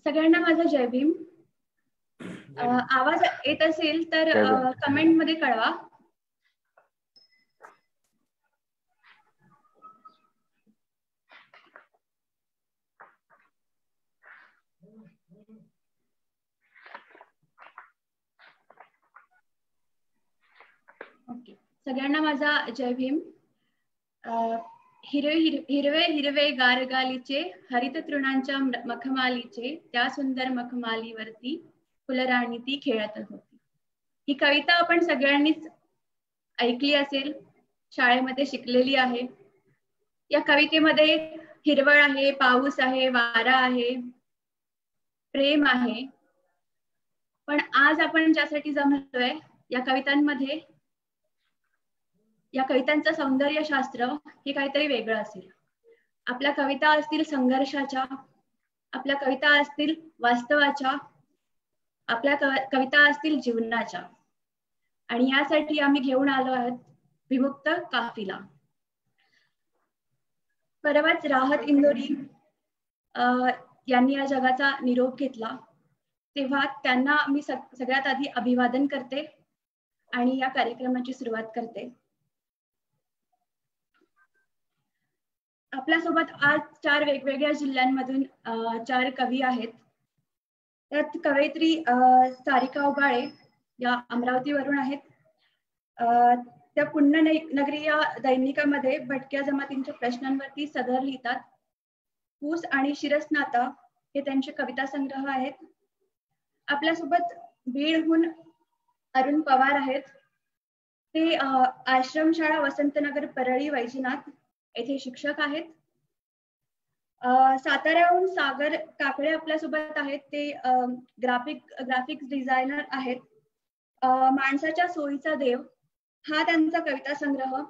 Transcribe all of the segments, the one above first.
सगळ्यांना माझा जय भीम. आवाज येत असेल तर कमेंट मध्ये कळवा. ओके, सगळ्यांना माझा जय भीम. हिरवे हिरवे गारगालीचे हरित तृणांच्या मखमालीचे त्या सुंदर मखमालीवरती फुलराणी ती खेळत होती. ही कविता आपण सगळ्यांनीच ऐकली असेल, शाळेमध्ये शिकलेली आहे. या कवितेमध्ये हिरवळ आहे, पाऊस आहे, वारा आहे, प्रेम आहे. पण आज आपण ज्यासाठी जमलोय या कवितांमध्ये, या कवितांचं सौंदर्य शास्त्र हे काहीतरी वेगळं असेल. आपल्या कविता असतील संघर्षाच्या, आपल्या कविता असतील वास्तवाच्या, आपल्या कविता असतील जीवनाच्या. आणि यासाठी आम्ही घेऊन आलो आहोत विमुक्त काफिला. परवाच राहत इंदोरी यांनी या जगाचा निरोप घेतला, तेव्हा त्यांना मी सगळ्यात आधी अभिवादन करते आणि या कार्यक्रमाची सुरुवात करते. आपल्यासोबत आज 4 वेगवेगळ्या जिल्ह्यांमधून 4 कवी आहेत. त्यात कवयित्री सारिका उबाळे या अमरावतीवरून आहेत. त्या पुण्यनगरी या दैनिकामध्ये भटक्या जमातींच्या प्रश्नांवरती सदर लिहितात. पूस आणि शिरसनाता हे त्यांचे कविता संग्रह आहेत. आपल्यासोबत बीडहून अरुण पवार आहेत. ते आश्रमशाळा वसंतनगर परळी वैजनाथ येथे शिक्षक आहेत. साताऱ्याहून सागर काकडे आपल्यासोबत आहेत. ते ग्राफिक्स डिझायनर आहेत. माणसाच्या सोयीचा देव हा त्यांचा कविता संग्रह,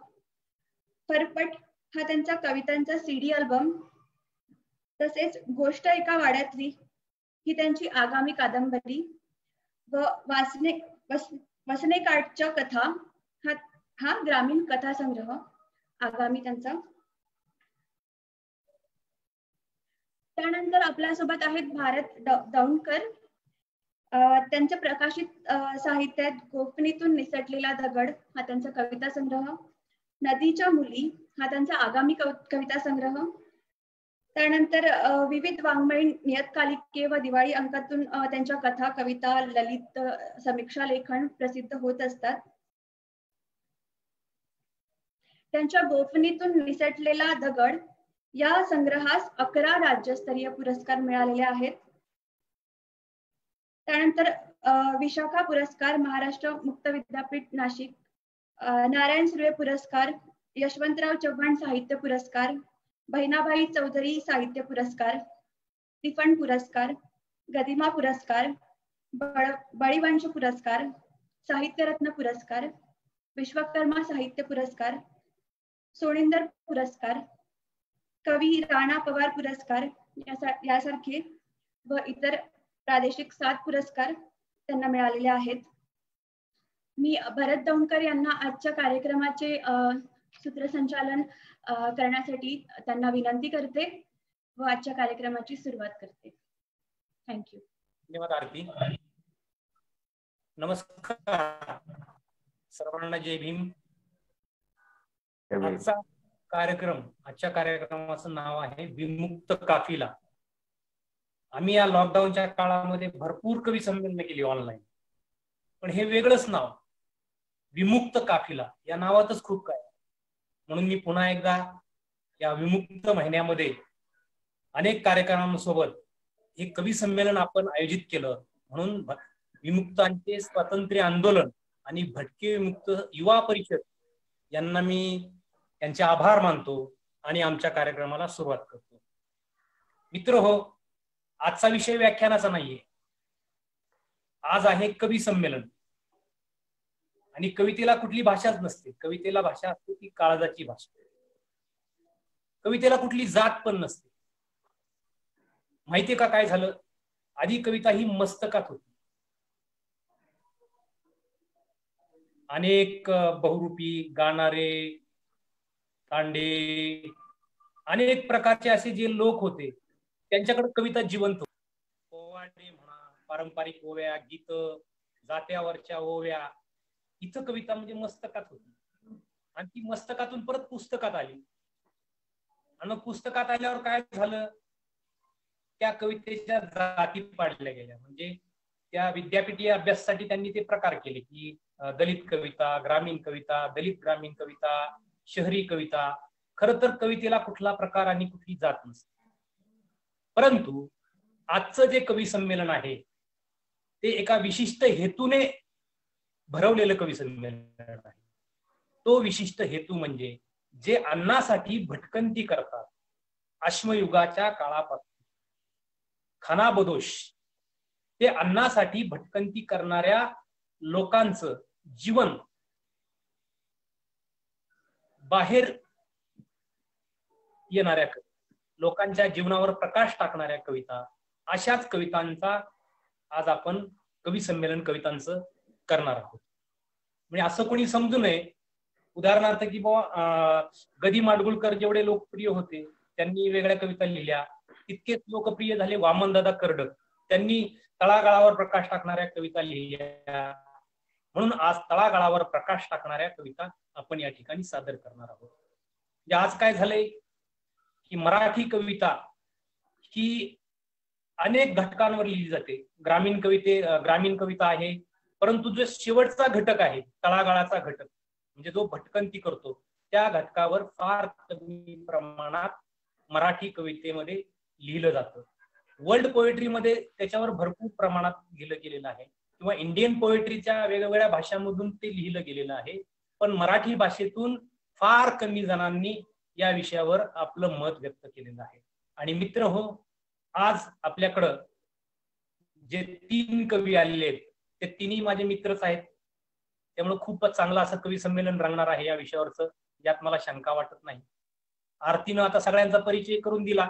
फरफट हा त्यांचा कवितांचा CD अल्बम, तसेच गोष्ट एका वाड्यातली ही त्यांची आगामी कादंबरी व वसनेकाठच्या कथा हा ग्रामीण कथा संग्रह आगामी त्यांचा. त्यानंतर आपल्यासोबत आहेत भारत दौंडकर. त्यांच्या प्रकाशित साहित्यात गोफणीतून निसटलेला दगड हा त्यांचा कविता संग्रह, नदीच्या मुली हा त्यांचा आगामी कविता संग्रह. त्यानंतर विविध वाङ्मयीन नियतकालिके व दिवाळी अंकातून त्यांच्या कथा, कविता, ललित समीक्षा लेखन प्रसिद्ध होत असतात. त्यांच्या गोफणीतून निसटलेला दगड या संग्रहास 11 राज्यस्तरीय पुरस्कार मिळालेले आहेत. त्यानंतर विशाखा पुरस्कार, महाराष्ट्र मुक्त विद्यापीठ नाशिक, नारायण सुर्वे पुरस्कार, यशवंतराव चव्हाण साहित्य पुरस्कार, बहिणाबाई चौधरी साहित्य पुरस्कार, तिफन पुरस्कार, गदिमा पुरस्कार, बळीवंश पुरस्कार, साहित्यरत्न पुरस्कार, विश्वकर्मा साहित्य पुरस्कार, सोनिंदर पुरस्कार, कवी राणा पवार पुरस्कार यासारखे व इतर प्रादेशिक 7 पुरस्कार त्यांना मिळालेले आहेत. मी भरत दौंडकर यांना आजच्या कार्यक्रमाचे सूत्रसंचालन करण्यासाठी त्यांना विनंती करते व आजच्या कार्यक्रमाची सुरुवात करते. थँक्यू. धन्यवाद आरती. नमस्कार सर्वांना, जय भीम. आजच्या कार्यक्रमाचं नाव आहे विमुक्त काफिला. आम्ही या लॉकडाऊनच्या काळामध्ये भरपूर कवी संमेलन केली ऑनलाईन, पण हे वेगळंच नाव, विमुक्त काफिला. या नावातच खूप काय. म्हणून मी पुन्हा एकदा या विमुक्त महिन्यामध्ये अनेक कार्यक्रमांसोबत हे कवी संमेलन आपण आयोजित केलं. म्हणून विमुक्तांचे स्वातंत्र्य आंदोलन आणि भटके विमुक्त युवा परिषद यांना मी त्यांचे आभार मानतो आणि आमच्या कार्यक्रमाला सुरुवात करतो. मित्र हो, आजचा विषय व्याख्यानाचा नाहीये. आज आहे कवी संमेलन. आणि कवितेला कुठली भाषाच नसते. कवितेला भाषा असते ती काळजाची भाषा. कवितेला कुठली जात पण नसते. माहितीये का काय झालं? आधी कविता ही मस्तकात होती. अनेक बहुरूपी गाणारे, तांडे, अनेक प्रकारचे असे जे लोक होते त्यांच्याकडे कविता जिवंत होती. पोवाडे म्हणा, पारंपरिक ओव्या, गीत, जात्यावरच्या ओव्या, इथं कविता म्हणजे मस्तकात होती. आणि ती मस्तकातून परत पुस्तकात आली. आणि पुस्तकात आल्यावर काय झालं, त्या कवितेच्या जाती पाडल्या गेल्या. म्हणजे त्या विद्यापीठीय अभ्यासासाठी त्यांनी ते प्रकार केले की दलित कविता, ग्रामीण कविता, दलित ग्रामीण कविता, शहरी कविता. खरं तर कवितेला कुठला प्रकार आणि कुठली जात नसते. परंतु आजचं जे कवी संमेलन आहे ते एका विशिष्ट हेतूने भरवलेलं कवी संमेलन आहे. तो विशिष्ट हेतू म्हणजे जे अन्नासाठी भटकंती करतात अश्मयुगाच्या काळापासून खानाबदोश, ते अन्नासाठी भटकंती करणाऱ्या लोकांचं जीवन बाहेर येणाऱ्या लोकांच्या जीवनावर प्रकाश टाकणाऱ्या कविता, अशाच कवितांचा आज आपण कवी संमेलन कवितांचं करणार आहोत. म्हणजे असं कोणी समजू नये उदाहरणार्थ की बाबा गदी माडगुळकर जेवढे लोकप्रिय होते त्यांनी वेगळ्या कविता लिहिल्या, तितकेच लोकप्रिय झाले वामनदादा कर्डक, त्यांनी तळागाळावर प्रकाश टाकणाऱ्या कविता लिहिल्या. म्हणून आज तळागाळावर प्रकाश टाकणाऱ्या कविता आपण या ठिकाणी सादर करणार आहोत. म्हणजे आज काय झालंय की मराठी कविता ही अनेक घटकांवर लिहिली जाते. ग्रामीण कविता आहे, परंतु जो शेवटचा घटक आहे तळागाळाचा घटक म्हणजे जो भटकंती करतो त्या घटकावर फार कमी प्रमाणात मराठी कवितेमध्ये लिहिलं जातं. वर्ल्ड पोएट्रीमध्ये त्याच्यावर भरपूर प्रमाणात लिहिलं गेलेलं आहे किंवा इंडियन पोएट्रीच्या वेगवेगळ्या भाषांमधून ते लिहिलं गेलेलं आहे. पण मराठी भाषेतून फार कमी जणांनी या विषयावर आपलं मत व्यक्त केलेलं आहे. आणि मित्र हो, आज आपल्याकडं जे 3 कवी आलेले आहेत ते तिन्ही माझे मित्रच आहेत. त्यामुळे खूपच चांगलं असं कवी संमेलन रंगणार आहे या विषयावरचं, यात मला शंका वाटत नाही. आरतीनं आता सगळ्यांचा परिचय करून दिला.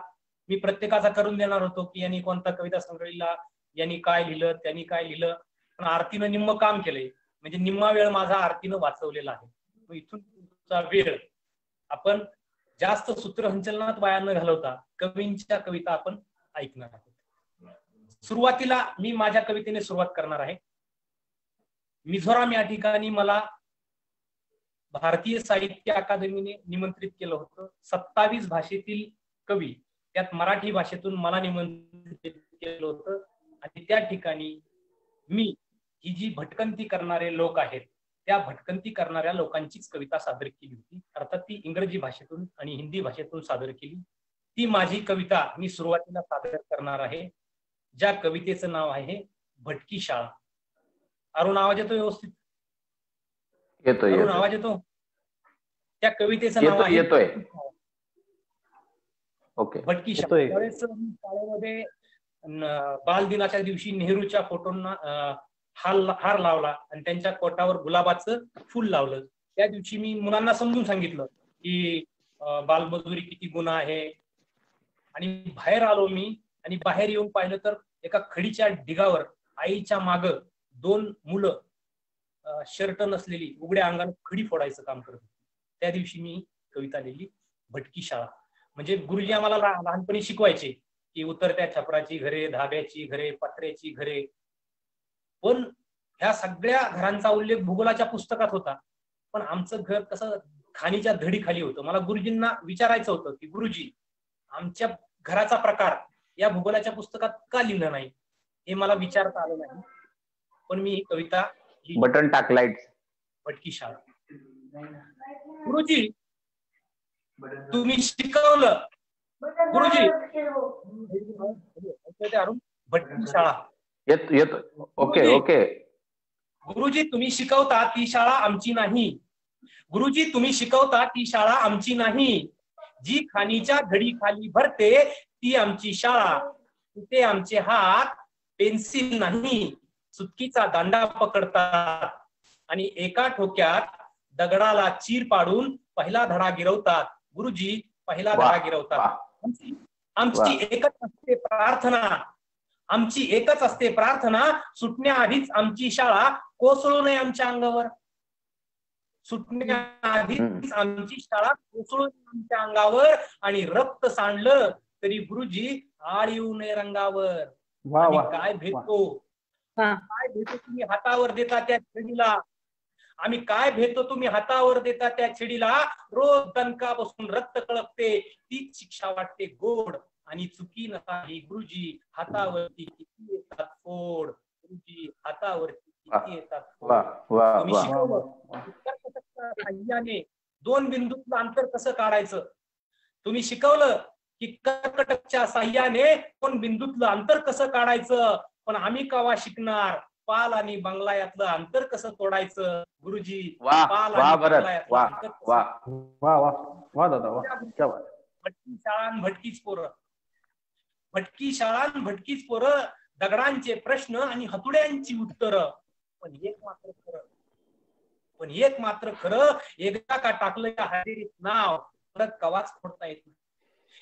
मी प्रत्येकाचा करून देणार होतो की यांनी कोणता कविता संग्रह लिहिला, यांनी काय लिहिलं, त्यांनी काय लिहिलं, पण आरतीनं निम्म काम केलंय. म्हणजे निम्मा वेळ माझा आरतीनं वाचवलेला आहे. मग इथून पुढचा वेळ आपण जास्त सूत्रसंचलनात वाया न घालवता कवींच्या कविता आपण ऐकणार आहोत. सुरुवातीला मी माझ्या कवितेने सुरुवात करणार आहे. मिझोराम या ठिकाणी मला भारतीय साहित्य अकादमीने निमंत्रित केलं होतं. 27 भाषेतील कवी, त्यात मराठी भाषेतून मला निमंत्रित केलं होतं. आणि त्या ठिकाणी मी ही जी भटकंती करणारे लोक आहेत त्या भटकंती करणाऱ्या लोकांचीच कविता सादर केली होती. अर्थात ती इंग्रजी भाषेतून आणि हिंदी भाषेतून सादर केली. ती माझी कविता मी सुरुवातीला सादर करणार आहे, ज्या कवितेचं नाव आहे भटकी शाळा. अरुण आवाज येतो व्यवस्थित? येतोय. अरुण आवाज येतो? त्या कवितेचं नाव आहे येतोय. ओके. भटकी शाळा. त्यावेळेस शाळेमध्ये बाल दिनाच्या दिवशी नेहरूच्या फोटोंना हार लावला आणि त्यांच्या कोटावर गुलाबाचं फुल लावलं. त्या दिवशी मी मुलांना समजून सांगितलं की बालमजुरी किती गुन्हा आहे. आणि बाहेर आलो मी आणि बाहेर येऊन पाहिलं तर एका खडीच्या ढिगावर आईच्या माग 2 मुलं शर्ट नसलेली उघड्या अंगाने खडी फोडायचं काम करत होती. त्या दिवशी मी कविता लिहिली भटकी शाळा. म्हणजे गुरुजी आम्हाला लहानपणी शिकवायचे की उतरत्या छपराची घरे, धाब्याची घरे, पत्र्याची घरे. पण ह्या सगळ्या घरांचा उल्लेख भूगोलाच्या पुस्तकात होता, पण आमचं घर कसं खाणीच्या धडी खाली होतं. मला गुरुजींना विचारायचं होतं की गुरुजी आमच्या घराचा प्रकार या भूगोलाच्या पुस्तकात का लिहिलं नाही, हे मला विचारता आलं नाही. पण मी ही कविता बटन टाकलाय भटकी शाळा. गुरुजी तुम्ही शिकवलं, गुरुजी भटकी शाळा येतो. ओके. गुरुजी तुम्ही शिकवता ती शाळा आमची नाही. गुरुजी तुम्ही शिकवता ती शाळा आमची नाही. जी खाणीच्या घडी खाली भरते ती आमची शाळा. तिथे आमचे हात पेन्सिल नाही सुटकीचा दांडा पकडतात आणि एका ठोक्यात दगडाला चीर पाडून पहिला धडा गिरवतात. गुरुजी पहिला धडा गिरवतात. आमची एकच असते प्रार्थना, आमची एकच असते प्रार्थना, सुटण्याआधीच आमची शाळा कोसळू नये आमच्या अंगावर. सुटण्याआधीच आमची शाळा कोसळू नये आमच्या अंगावर. आणि रक्त सांडलं तरी गुरुजी आळ येऊ नये रंगावर. वा आम्ही वा काय भेटतो, वा. काय भेटतो तुम्ही हातावर देता त्या छडीला, आम्ही काय भेटतो तुम्ही हातावर देता त्या छडीला, रोज दणका बसून रक्त कळपते तीच शिक्षा वाटते गोड, आणि चुकी नाही गुरुजी हातावरती किती येतात फोड, गुरुजी हातावरती किती येतात वा फोड. वा तुम्ही वा शिकवलं साह्याने 2 बिंदूतलं अंतर कसं काढायचं, तुम्ही शिकवलं की कर्कटकच्या साह्याने 2 बिंदूतलं अंतर कसं काढायचं, पण आम्ही केव्हा शिकणार पाल आणि बंगला यातलं अंतर कसं तोडायचं गुरुजी. वा पाल वा आणि भरत बंगला यातलं वा अंतर कसं. वा वा वा वा दादा वा क्या बात. भटकी शाळा आणि भटकीच पोरं, भटकी शाळा आणि भटकीच पोरं, दगडांचे प्रश्न आणि हतुड्यांची उत्तरं, पण एक मात्र खरं, एकदा का टाकलं या हजेरीत नाव परत कवाच खोडता येत नाही,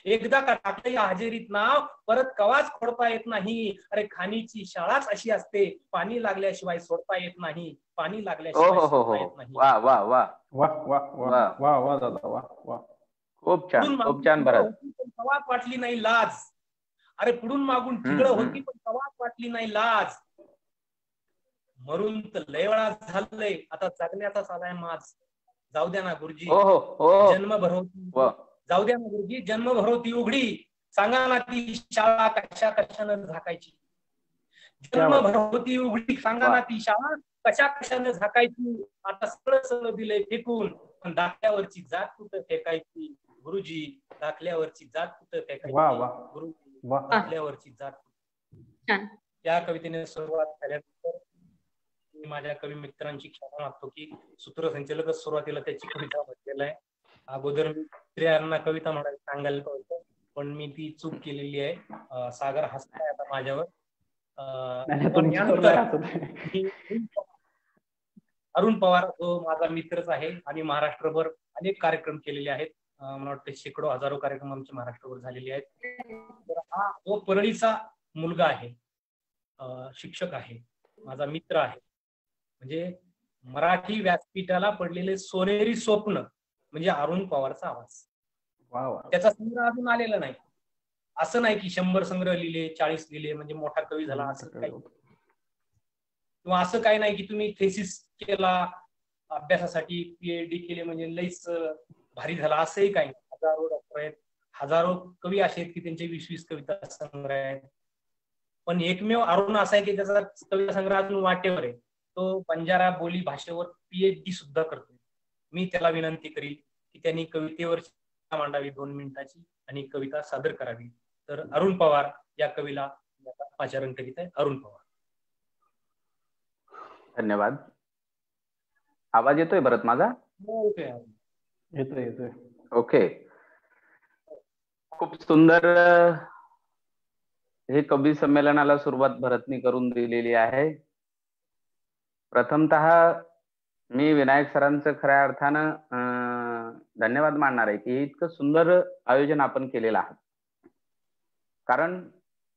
एकदा का टाकलं या हजेरीत नाव परत कवाच खोडता येत नाही. अरे खाणीची शाळाच अशी असते, पाणी लागल्याशिवाय सोडता येत नाही, पाणी लागल्याशिवाय सोडता येत नाही. वा वा वा वा वा वा वा वा दादा वा वा. खूप छान भरत. कवाच वाटली नाही लाज, अरे पुढून मागून ठिगळं होती पण कवाच वाटली नाही लाज. मरून तर लय वेळा झालंय, आता जगण्याचाच आलाय माज. जाऊ द्या ना गुरुजी जन्म भरवती, जाऊ द्या ना गुरुजी जन्म भरवती उघडी, सांगा ना ती शाळा कशा कशानं झाकायची. जन्म भरवती उघडी, सांगा ना ती शाळा कशा कशानं झाकायची. आता सगळं दिलंय फेकून, पण दाखल्यावरची जात कुठं फेकायची गुरुजी, दाखल्यावरची जात कुठं फेकायची गुरुजी, दाखल्यावरची जात. या कवितेने सुरुवात झाल्यानंतर मी माझ्या कवी मित्रांची क्षमा मागतो की सूत्रसंचालकच सुरुवातीला त्याची कविता म्हटलेला आहे. अगोदर मी स्त्रियांना कविता म्हणायला सांगायला पाहिजे, पण मी ती चूक केलेली आहे. सागर हसताय आता माझ्यावर. अरुण पवार जो माझा मित्रच आहे, आणि महाराष्ट्रभर अनेक कार्यक्रम केलेले आहेत. मला वाटतं शेकडो हजारो कार्यक्रम आमचे महाराष्ट्रभर झालेले आहेत. तर हा जो परळीचा मुलगा आहे, शिक्षक आहे, माझा मित्र आहे, म्हणजे मराठी व्यासपीठाला पडलेले सोनेरी स्वप्न म्हणजे अरुण पवारचा आवाज. त्याचा संग्रह अजून आलेला नाही. असं नाही की 100 संग्रह लिहिले, 40 लिहिले म्हणजे मोठा कवी झाला, असं काही किंवा असं काही नाही की तुम्ही थेसिस केला अभ्यासासाठी, PhD केले म्हणजे लईच भारी झाला, असंही काही. हजारो डॉक्टर आहेत, हजारो कवी असे आहेत की त्यांचे 20-20 कविता संग्रह आहेत, पण एकमेव अरुण असा आहे की त्याचा कविता संग्रह अजून वाटेवर आहे. तो बंजारा बोली भाषेवर PhD सुद्धा करतोय. मी त्याला विनंती करील की त्यांनी कवितेवर मांडावी 2 मिनिटाची आणि कविता सादर करावी. तर अरुण पवार या कवीला पाचारण करीत आहे. अरुण पवार. धन्यवाद. आवाज येतोय भरत माझा? येतोय. ओके. खूप सुंदर हे कवी संमेलनाला सुरुवात भरतनी करून दिलेली आहे. प्रथमतः मी विनायक सरांचं खऱ्या अर्थानं धन्यवाद मानणार आहे की इतकं सुंदर आयोजन आपण केलेलं आहे. कारण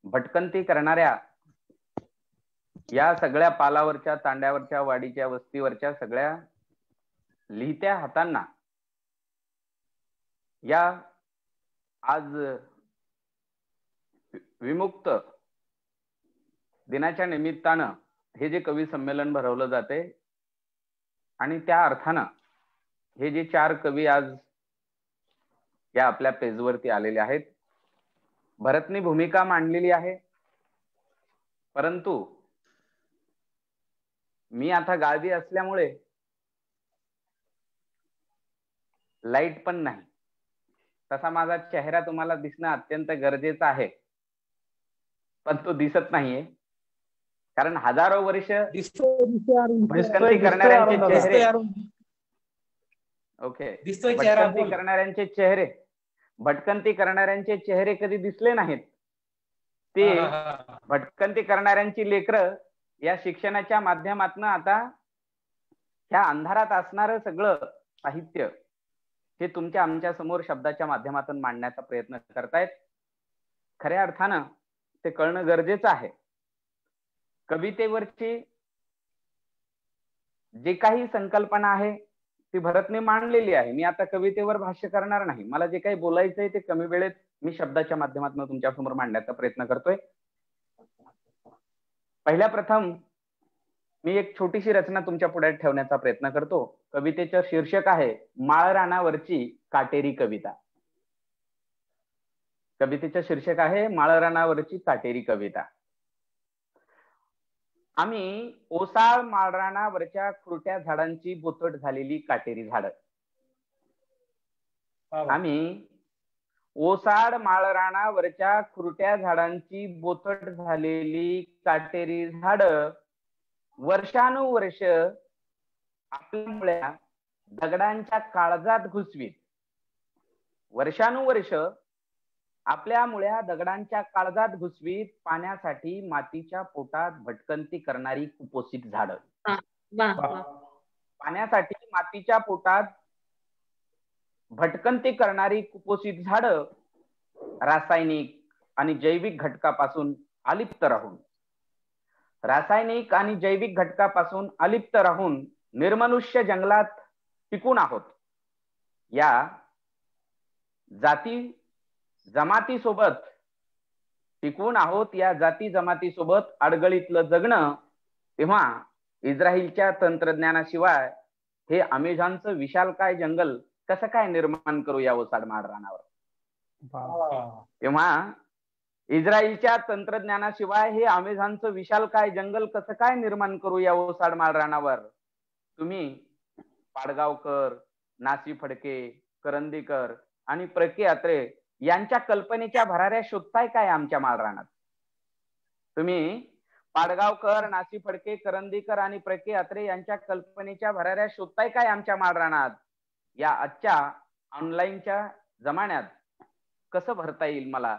भटकंती करणाऱ्या या सगळ्या पालावरच्या, तांड्यावरच्या, वाडीच्या, वस्तीवरच्या सगळ्या लिहित्या हातांना या आज विमुक्त दिनाच्या निमित्तानं हे जे कवी संमेलन भरवलं जाते, आणि त्या अर्थानं हे जे 4 कवी आज या आपल्या पेजवरती आलेले आहेत, भरतनी भूमिका मांडलेली आहे. परंतु मी आता गावी असल्यामुळे लाईट पण नाही, तसा माझा चेहरा तुम्हाला दिसणं अत्यंत गरजेचं आहे, पण तो दिसत नाहीये. कारण हजारो वर्ष भटकंती करणाऱ्यांचे चेहरे, भटकंती करणाऱ्यांचे चेहरे कधी दिसले नाहीत. ते भटकंती करणाऱ्यांची लेकरं या शिक्षणाच्या माध्यमातून आता ह्या अंधारात असणारं सगळं साहित्य हे तुमच्या आमच्या समोर शब्दाच्या माध्यमातून मांडण्याचा प्रयत्न करतायत. खऱ्या अर्थानं ते कळणं गरजेचं आहे. कवितेवरची जे काही संकल्पना आहे ती भरतने मांडलेली आहे. मी आता कवितेवर भाष्य करणार नाही. मला जे काही बोलायचंय ते कमी वेळेत मी शब्दाच्या माध्यमातून तुमच्या समोर मांडण्याचा प्रयत्न करतोय. पहिल्या प्रथम मी एक छोटीशी रचना तुमच्या पुढे ठेवण्याचा प्रयत्न करतो. कवितेचं शीर्षक आहे माळरानावरची काटेरी कविता. कवितेचं शीर्षक आहे माळरानावरची काटेरी कविता. आम्ही ओसाळ माळरानावरच्या खुरट्या झाडांची बोचट झालेली काटेरी झाड. आम्ही ओसाड माळरानावरच्या खुरट्या झाडांची बोचट झालेली काटेरी झाड वर्षानुवर्ष आपल्या मुळ्या दगडांच्या काळजात घुसवीत. वर्षानुवर्ष आपल्या मुळ्या दगडांच्या काळजात घुसवीत पाण्यासाठी मातीच्या पोटात भटकंती करणारी कुपोषित झाड. पाण्यासाठी मातीच्या पोटात भटकंती करणारी कुपोषित झाड रासायनिक आणि जैविक घटकापासून अलिप्त राहून निर्मनुष्य जंगलात टिकून आहोत. या जाती जमातीसोबत अडगळीतलं जगणं. तेव्हा इस्रायलच्या तंत्रज्ञानाशिवाय हे अमेझॉनचं विशालकाय जंगल कसं काय निर्माण करू या ओसाड माळरानावर. तेव्हा इस्रायलच्या तंत्रज्ञानाशिवाय हे अमेझॉनचं विशालकाय जंगल कसं काय निर्माण करू या ओसाड माळरानावर. तुम्ही पाडगावकर, नासी फडके, करंदीकर आणि प्रके अत्रे यांच्या कल्पनेच्या भराऱ्या शोधताय काय आमच्या माळरानात. तुम्ही पाडगावकर, नासी फडके, करंदीकर आणि प्रके अत्रे यांच्या कल्पनेच्या भराऱ्या शोधताय काय आमच्या माळरानात. या आजच्या ऑनलाईनच्या जमान्यात कसं भरता येईल मला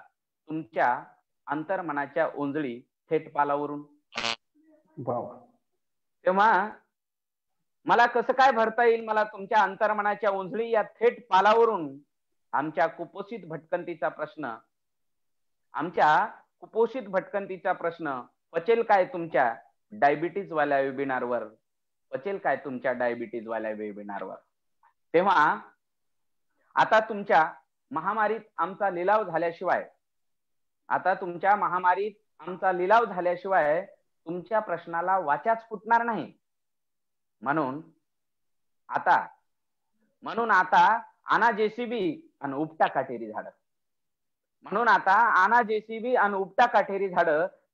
तुमच्या अंतर्मनाच्या ओंजळी थेट पालावरून. तेव्हा मला कसं काय भरता येईल मला तुमच्या अंतर्मनाच्या ओंजळी या थेट पालावरून. आमच्या कुपोषित भटकंतीचा प्रश्न पचेल काय तुमच्या डायबिटीज वाल्या वेबिनारवर. तेव्हा आता तुमच्या महामारीत आमचा लिलाव झाल्याशिवाय तुमच्या प्रश्नाला वाचाच फुटणार नाही. म्हणून आता आना जेसीबी आणि उपटा काटेरी झाड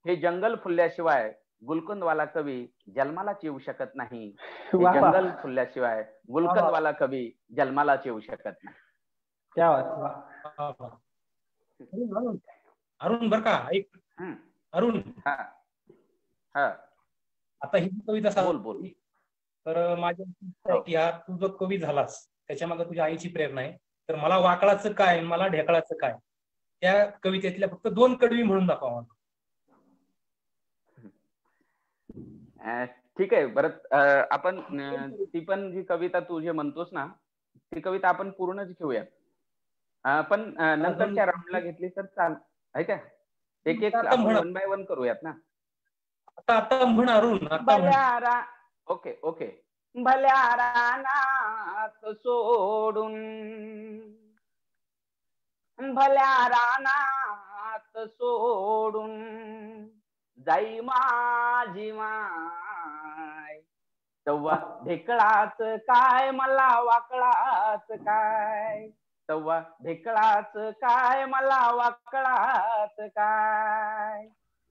हे जंगल फुलल्याशिवाय गुलकंदवाला कवी जन्मालाच येऊ शकत नाही. जंगल फुलल्याशिवाय गुलकंदवाला कवी जन्मालाच येऊ शकत नाही. अरुण बर का ऐक अरुण. आता ही कविता बोल. तर माझ्या की हा तू जो कवी झालास त्याच्या मागे तुझ्या आईची प्रेरणा आहे. तर मला वाकळाचं काय मला ढेकळाचं काय त्या कवितेतल्या फक्त 2 कडवी म्हणून दाखवा. ठीक आहे. बरं आपण ती पण जी कविता तू जे म्हणतोस ना ती कविता आपण पूर्णच घेऊयात. पण नंतरच्या राऊंडला घेतली तर चाल आहे का. एक 1 बाय 1 करूयात ना. आता म्हण अरुण. ओके. भल्या रानात सोडून जाई माझी माय. तव्हा ढेकळाच काय मला वाकळाच काय.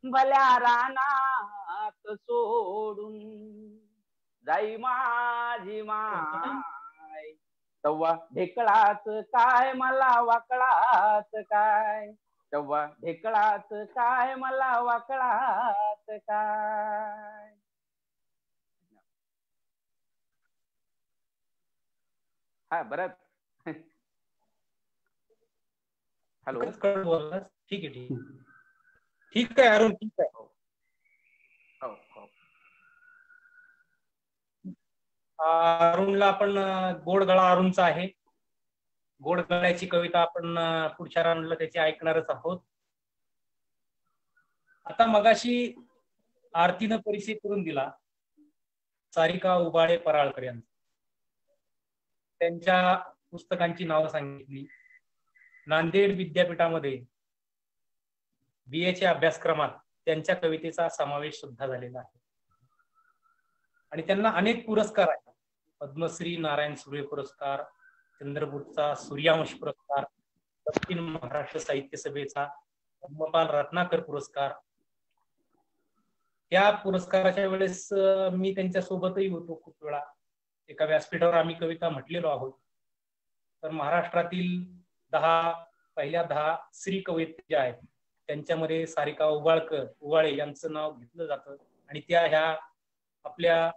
भल्या रानात सोडून जाई माझी माय. तव्हा ढेकळाच काय मला वाकळाच काय. हा बरं. हॅलो. ठीक आहे अरुण. ठीक आहे. हो. अरुणला आपण गोडगळा अरुणचा आहे. गोडगळ्याची कविता आपण पुढच्या राऊंडला त्याची ऐकणारच आहोत. आता मगाशी आरतीनं परिचय करून दिला सारिका उबाळे पराळकर यांचा. त्यांच्या पुस्तकांची नावं सांगितली. नांदेड विद्यापीठामध्ये BA च्या अभ्यासक्रमात त्यांच्या कवितेचा समावेश सुद्धा झालेला आहे. आणि त्यांना अनेक पुरस्कार आहेत. पद्मश्री नारायण सुर्वे पुरस्कार, चंद्रपूरचा सूर्यवंश पुरस्कार, दक्षिण महाराष्ट्र साहित्य सभेचा धर्मपाल रत्नाकर पुरस्कार. त्या पुरस्काराच्या वेळेस मी त्यांच्या सोबतही होतो खूप वेळा. एका व्यासपीठावर आम्ही कविता म्हटलेलो आहोत. तर महाराष्ट्रातील पहिल्या 10 स्त्री कवयित्री ज्या आहेत त्यांच्यामध्ये सारिका उबाळे यांचं नाव घेतलं जातं आणि त्या ह्या आपल्या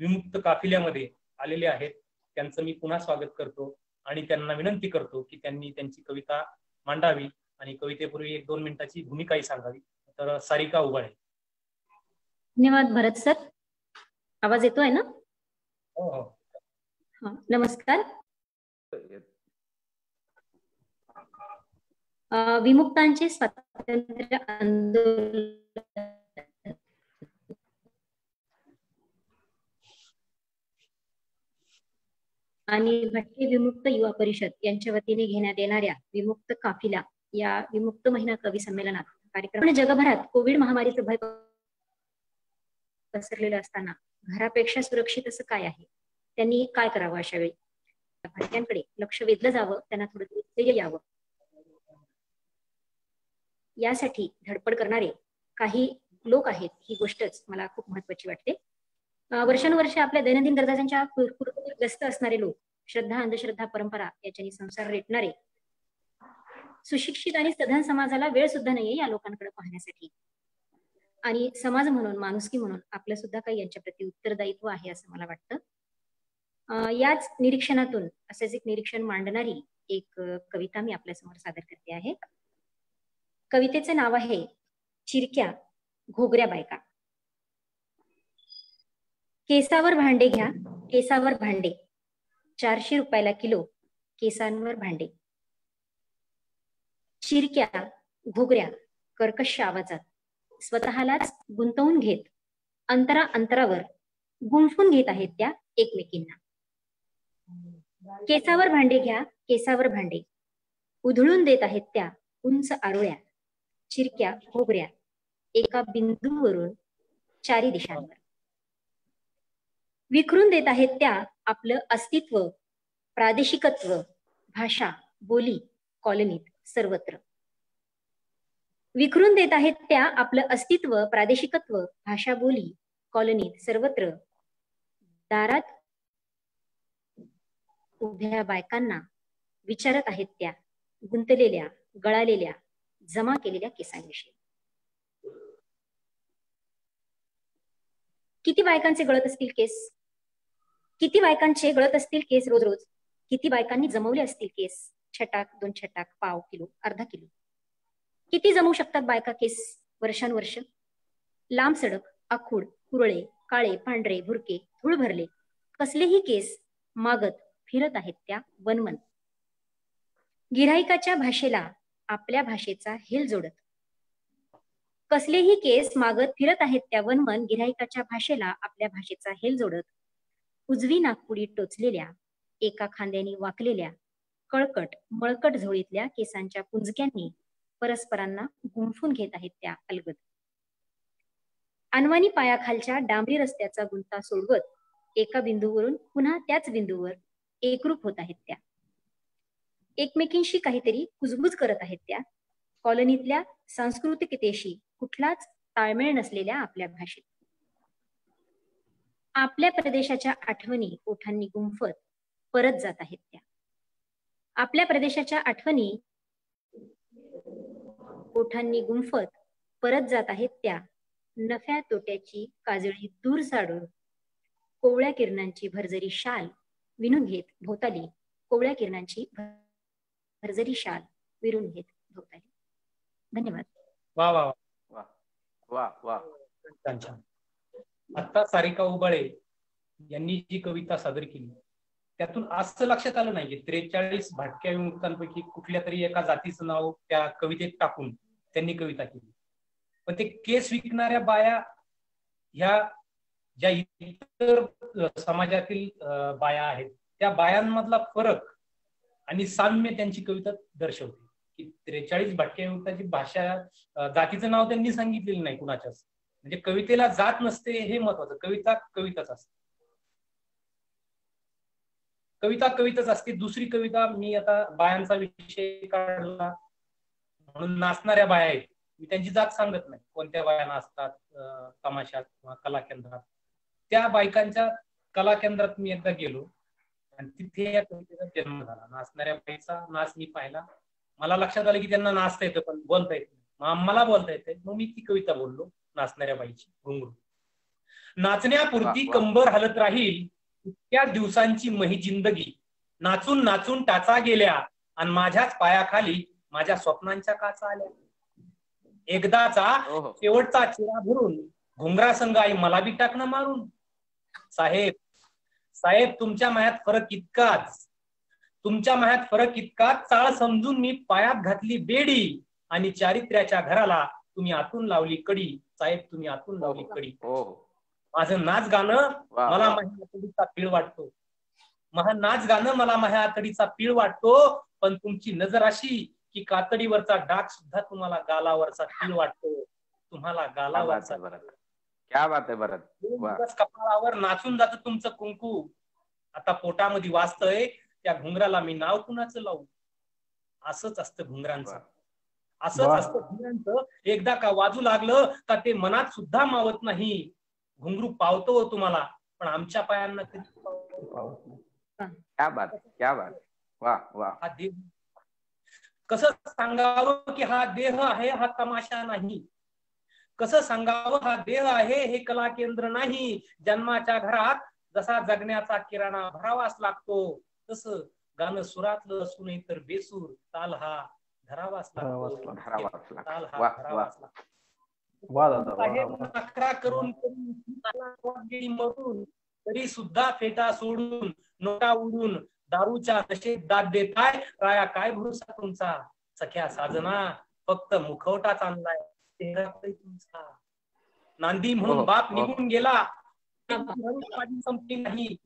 विमुक्त काफिल्यामध्ये आलेले आहेत. त्यांचं मी पुन्हा स्वागत करतो आणि त्यांना विनंती करतो की त्यांनी त्यांची कविता मांडावी आणि कवितेपूर्वी 1-2 मिनिटाची भूमिकाही सांगावी. तर सारिका उबाळे. धन्यवाद भरत सर. आवाज येतोय ना? हो हो. नमस्कार. विमुक्तांचे स्वातंत्र्य आंदोलन आणि भटके विमुक्त युवा परिषद यांच्या वतीने घेण्यात येणाऱ्या विमुक्त काफिला या विमुक्त महिना कवी संमेलनात कार्यक्रम जगभरात कोविड महामारीचं भय पसरलेलं असताना घरापेक्षा सुरक्षित असं काय आहे, त्यांनी काय करावं अशा वेळी भटक्यांकडे लक्ष वेधलं जावं, त्यांना थोडं धैर्य यावं यासाठी धडपड करणारे काही लोक आहेत. ही गोष्टच मला खूप महत्वाची वाटते. वर्षानुवर्षे आपल्या दैनंदिन गरजांच्या व्यस्त असणारे लोक, श्रद्धा अंधश्रद्धा परंपरा याच्यानी संसार रेटणारे, सुशिक्षित आणि सधन समाजाला वेळ सुद्धा नाहीये या लोकांकडे पाहण्यासाठी. आणि समाज म्हणून, माणुसकी म्हणून आपलं सुद्धा काही यांच्या प्रति उत्तरदायित्व आहे असं मला वाटतं. याच निरीक्षणातून असंच एक निरीक्षण मांडणारी एक कविता मी आपल्यासमोर सादर करते आहे. कवितेचं नाव आहे चिरक्या घोगऱ्या बायका. केसावर भांडे घ्या, केसावर भांडे, 400 रुपयाला किलो केसांवर भांडे. चिरक्या घोगऱ्या कर्कश आवाजात स्वतःलाच गुंतवून घेत अंतरावर गुंफून घेत आहेत त्या एकमेकींना. केसावर भांडे घ्या, केसावर भांडे, उधळून देत आहेत त्या उंच आरोळ्या. चिरक्या घोगऱ्या एका बिंदूवरून 4 दिशांवर विखरून देत आहेत त्या आपलं अस्तित्व, प्रादेशिकत्व, भाषा, बोली, कॉलनीत सर्वत्र. विखरून देत आहेत त्या आपलं अस्तित्व, प्रादेशिकत्व, भाषा, बोली, कॉलनीत सर्वत्र. दारात उभ्या बायकांना विचारत आहेत त्या गुंतलेल्या, गळालेल्या, जमा केलेल्या केसांविषयी. किती बायकांचे गळत असतील केस, किती बायकांचे गळत असतील केस रोज रोज, किती बायकांनी जमवले असतील केस, छटाक, 2 छटाक, पाव किलो, अर्धा किलो. किती जमवू शकतात बायका केस वर्षानुवर्ष. लांब सडक, आखूड, कुरळे, काळे, पांढरे, भुरके, धूळ भरले कसलेही केस मागत फिरत आहेत त्या वनमन. गिऱ्हाईकाच्या भाषेला आपल्या भाषेचा हेल जोडत कसलेही केस मागत फिरत आहेत त्या वनमन. गिऱ्हाईकाच्या भाषेला आपल्या भाषेचा हेल जोडत. उजवी नागपुडी टोचलेल्या, एका खांद्याने वाकलेल्या, कळकट मळकट झोळीतल्या केसांच्या पुंजक्यांनी परस्परांना गुंफून घेत आहेत त्या अलगद. अनवाणी पायाखालच्या डांबरी रस्त्याचा गुंता सोडवत एका बिंदूवरून पुन्हा त्याच बिंदूवर एकरूप होत आहेत त्या. एकमेकींशी काहीतरी कुजबुज करत आहेत त्या. कॉलनीतल्या सांस्कृतिकतेशी कुठलाच ताळमेळ नसलेल्या आपल्या भाषेत. आपल्या प्रदेशाच्या आठवणी ओठांनी गुंफत परत जात आहेत त्या. आपल्या प्रदेशाच्या आठवणी ओठांनी गुंफत परत जात आहेत त्या. नफ्या तोट्याची काजळी दूर साडून कोवळ्या किरणांची भरजरी शाल विणून घेत भोवताली, कोवळ्या किरणांची भरजरी शाल विरून घेत भोवताली. धन्यवाद. वा वा वा वा वा. छान छान. आता सारिका उबाळे यांनी जी कविता सादर केली त्यातून असं लक्षात आलं नाही की 43 भटक्या विमुक्तांपैकी कुठल्या तरी एका जातीचं नाव त्या कवितेत टाकून त्यांनी कविता केली. पण ते केस विकणाऱ्या बाया ह्या ज्या इतर समाजातील बाया आहेत त्या बायांमधला फरक आणि साम्य त्यांची कविता दर्शवते. की 43 भटक्या युवकाची भाषा, जातीचं नाव त्यांनी सांगितलेलं नाही कुणाच्याच. म्हणजे कवितेला जात नसते हे महत्वाचं. कविता कविताच असते, कविता कविताच असते. दुसरी कविता, मी आता बायांचा विषय काढला म्हणून नाचणाऱ्या बाया आहेत, मी त्यांची जात सांगत नाही, कोणत्या बाया नाचतात तमाशात किंवा कला केंद्रात. त्या बायकांच्या कला केंद्रात मी एकदा गेलो आणि तिथे या कवितेचा जन्म झाला. नाचणाऱ्या बाईचा नाच मी पाहिला. मला लक्षात आलं की त्यांना नाचता येतं पण बोलता येत नाही. मला बोलता येते, मग मी ती कविता बोललो, नाचणाऱ्या बाईची घुंगरू. नाचण्यापुरती कंबर हलत राहील इतक्या दिवसांची मही जिंदगी, नाचून नाचून टाचा गेल्या आणि माझ्याच पायाखाली माझ्या स्वप्नांच्या काचा आल्या. एकदाचा शेवटचा चिरा भरून घुंगरा संघ आई मला बी टाकणं मारून. साहेब साहेब तुमच्या मायात फरक इतकाच, तुमच्या मायात फरक इतकाच. चाळ समजून मी पायात घातली बेडी आणि चारित्र्याच्या घराला तुम्ही आतून लावली कडी. साहेब तुम्ही आतून लावली कडी. माझं नाच गाणं मला माझ्या आतडीचा पीळ वाटतो, माझं नाच गाणं मला माझ्या आतडीचा पीळ वाटतो. पण तुमची नजर अशी की कातडीवरचा डाग सुद्धा तुम्हाला गालावरचा पीळ वाटतो. तुम्हाला गालावरचा. क्या बात आहे भरत. कपाळावर नाचून जातं तुमचं कुंकू, आता पोटामध्ये वाचतंय त्या घुंगराला मी नाव कुणाचं लावू. असंच असतं घुंगरांचं, असंच असतं घुंगरांचं. एकदा का वाजू लागलं का ते मनात सुद्धा मावत नाही. घुंगरू पावतो तुम्हाला पण आमच्या पायांना कधी पावत नाही. क्या बात, क्या बात. वा वा. हा देह कसं सांगावं की हा देह आहे, हा तमाशा नाही. कसं सांगावं हा देह आहे, हे कला केंद्र नाही. जन्माच्या घरात जसा जगण्याचा किराणा भरावाच लागतो, तसं गाणं सुरातलं असूनही तर बेसूर ताल हा धरावाच लागतो. ताल हा धरावाच लागतो. नखरा करून मरून तरी सुद्धा फेटा सोडून नोटा उडून दारूच्या नशेत दाद देताय. राया काय भरोसा तुमचा, सख्या साजना फक्त मुखवटाच आणलाय तुमचा. नांदी म्हणून बाप निघून गेला, संपली नाही.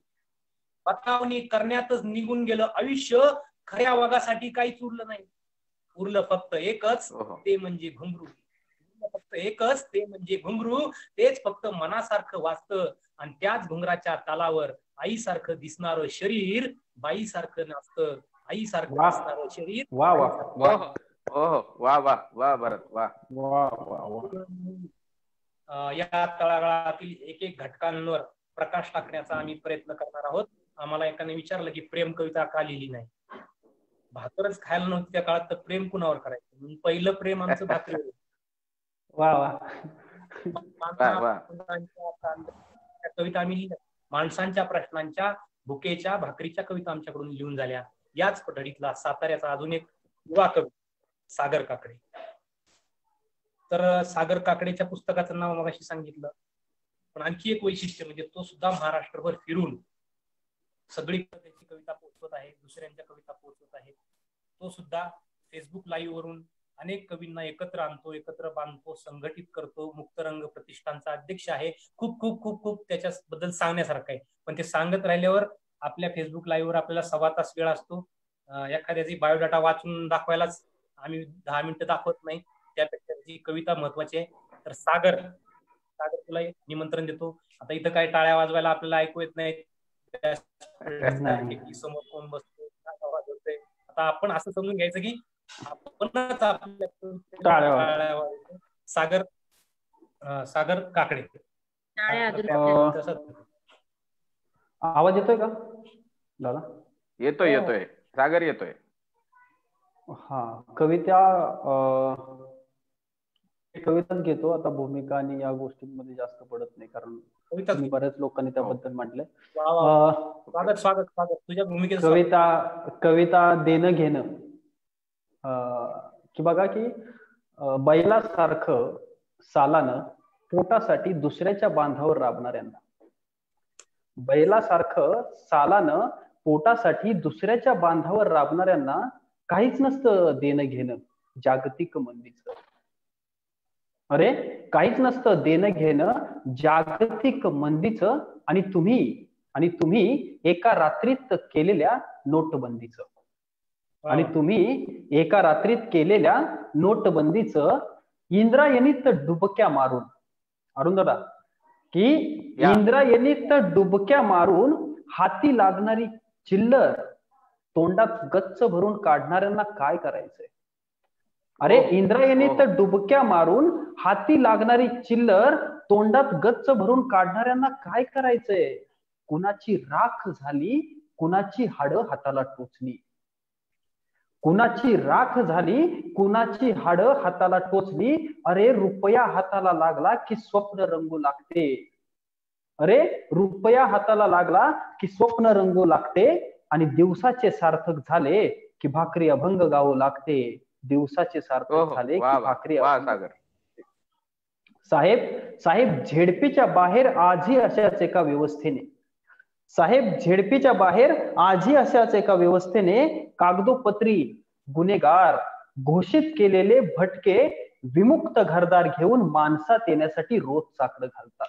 बतावणी करण्यातच निघून गेलं आयुष्य. खऱ्या वागासाठी काहीच उरलं नाही. उरलं फक्त एकच, ते म्हणजे घुंगरू. फक्त एकच, ते म्हणजे घुंगरू. तेच फक्त मनासारखं वाचतं आणि त्याच घुंगराच्या तालावर आईसारखं दिसणारं शरीर बाईसारखं नाचतं. आईसारखं दिसणारं शरीर. वा वा वा वा वा वा भरत वा वा वा. या तळागाळातील एक एक घटकांवर प्रकाश टाकण्याचा आम्ही प्रयत्न करणार आहोत. आम्हाला एकाने विचारलं की प्रेम कविता का लिहिली नाही. भाकरच खायला नव्हती त्या काळात तर प्रेम कुणावर करायचं. पहिलं प्रेम आमचं भाकरी. वा वा. कविता आम्ही लिहिल्या. माणसांच्या प्रश्नांच्या भुकेच्या भाकरीच्या कविता आमच्याकडून लिहून झाल्या. याच पठडीतला साताऱ्याचा अजून एक युवा कवी सागर काकडे. तर सागर काकडेच्या पुस्तकाचं नाव मगाशी सांगितलं, पण आणखी एक वैशिष्ट्य म्हणजे तो सुद्धा महाराष्ट्रभर फिरून सगळी त्याची कविता पोहोचवत आहे, दुसऱ्यांच्या कविता पोहोचवत आहे. तो सुद्धा फेसबुक लाईव्ह वरून अनेक कवींना एकत्र आणतो, एकत्र बांधतो, संघटित करतो. मुक्तरंग प्रतिष्ठानचा अध्यक्ष आहे. खूप खूप खूप खूप त्याच्याबद्दल सांगण्यासारखं आहे. पण ते सांगत राहिल्यावर आपल्या फेसबुक लाईव्ह वर आपल्याला 1.25 तास वेळ असतो. एखाद्याची बायोडाटा वाचून दाखवायलाच आम्ही 10 मिनिटं दाखवत नाही. त्यापेक्षा जी कविता महत्वाची आहे. तर सागर तुला निमंत्रण देतो. आता इथं काय टाळ्या वाजवायला आपल्याला ऐकू येत नाही. समोर कोण बसतो, आवाज होतोय. आता आपण असं समजून घ्यायचं की आपणच आपल्या सागर काकडे. आवाज येतोय का दादा? येतोय येतोय सागर येतोय. हा कविताच घेतो आता. भूमिका आणि या गोष्टींमध्ये जास्त पडत नाही कारण बऱ्याच लोकांनी त्याबद्दल म्हटलंय. तुझ्या भूमिकेत कविता देणं घेणं की बघा की बैलासारखं सालानं पोटासाठी दुसऱ्याच्या बांधावर राबणाऱ्यांना, बैलासारखं सालानं पोटासाठी दुसऱ्याच्या बांधावर राबणाऱ्यांना काहीच नसतं देणं घेणं जागतिक मंदीचं. अरे काहीच नसतं देणं घेणं जागतिक मंदीचं आणि तुम्ही एका रात्रीत केलेल्या नोटबंदीचं. आणि तुम्ही एका रात्रीत केलेल्या नोटबंदीचं इंद्रायणीत डुबक्या मारून, अरुण दादा, की इंद्रायणीत डुबक्या मारून हाती लागणारी चिल्लर तोंडात गच्च भरून काढणाऱ्यांना काय करायचंय? अरे इंद्रायणीत डुबक्या मारून हाती लागणारी चिल्लर तोंडात गच्च भरून काढणाऱ्यांना काय करायचंय? कुणाची राख झाली, कुणाची हाडं हाताला टोचली. कुणाची राख झाली, कुणाची हाडं हाताला टोचली. अरे रुपया हाताला लागला की स्वप्न रंगू लागते. अरे रुपया हाताला लागला की स्वप्न रंगू लागते. आणि दिवसाचे सार्थक झाले की भाकरी अभंग गावू लागते. दिवसाचे सार्थक झाले की भाकरी अभंग. साहेब झेडपीच्या बाहेर आजही अशाच एका व्यवस्थेने, साहेब झेडपीच्या बाहेर आजही अशाच एका व्यवस्थेने कागदोपत्री गुन्हेगार घोषित केलेले भटके विमुक्त घरदार घेऊन माणसात येण्यासाठी रोज साकडं घालतात.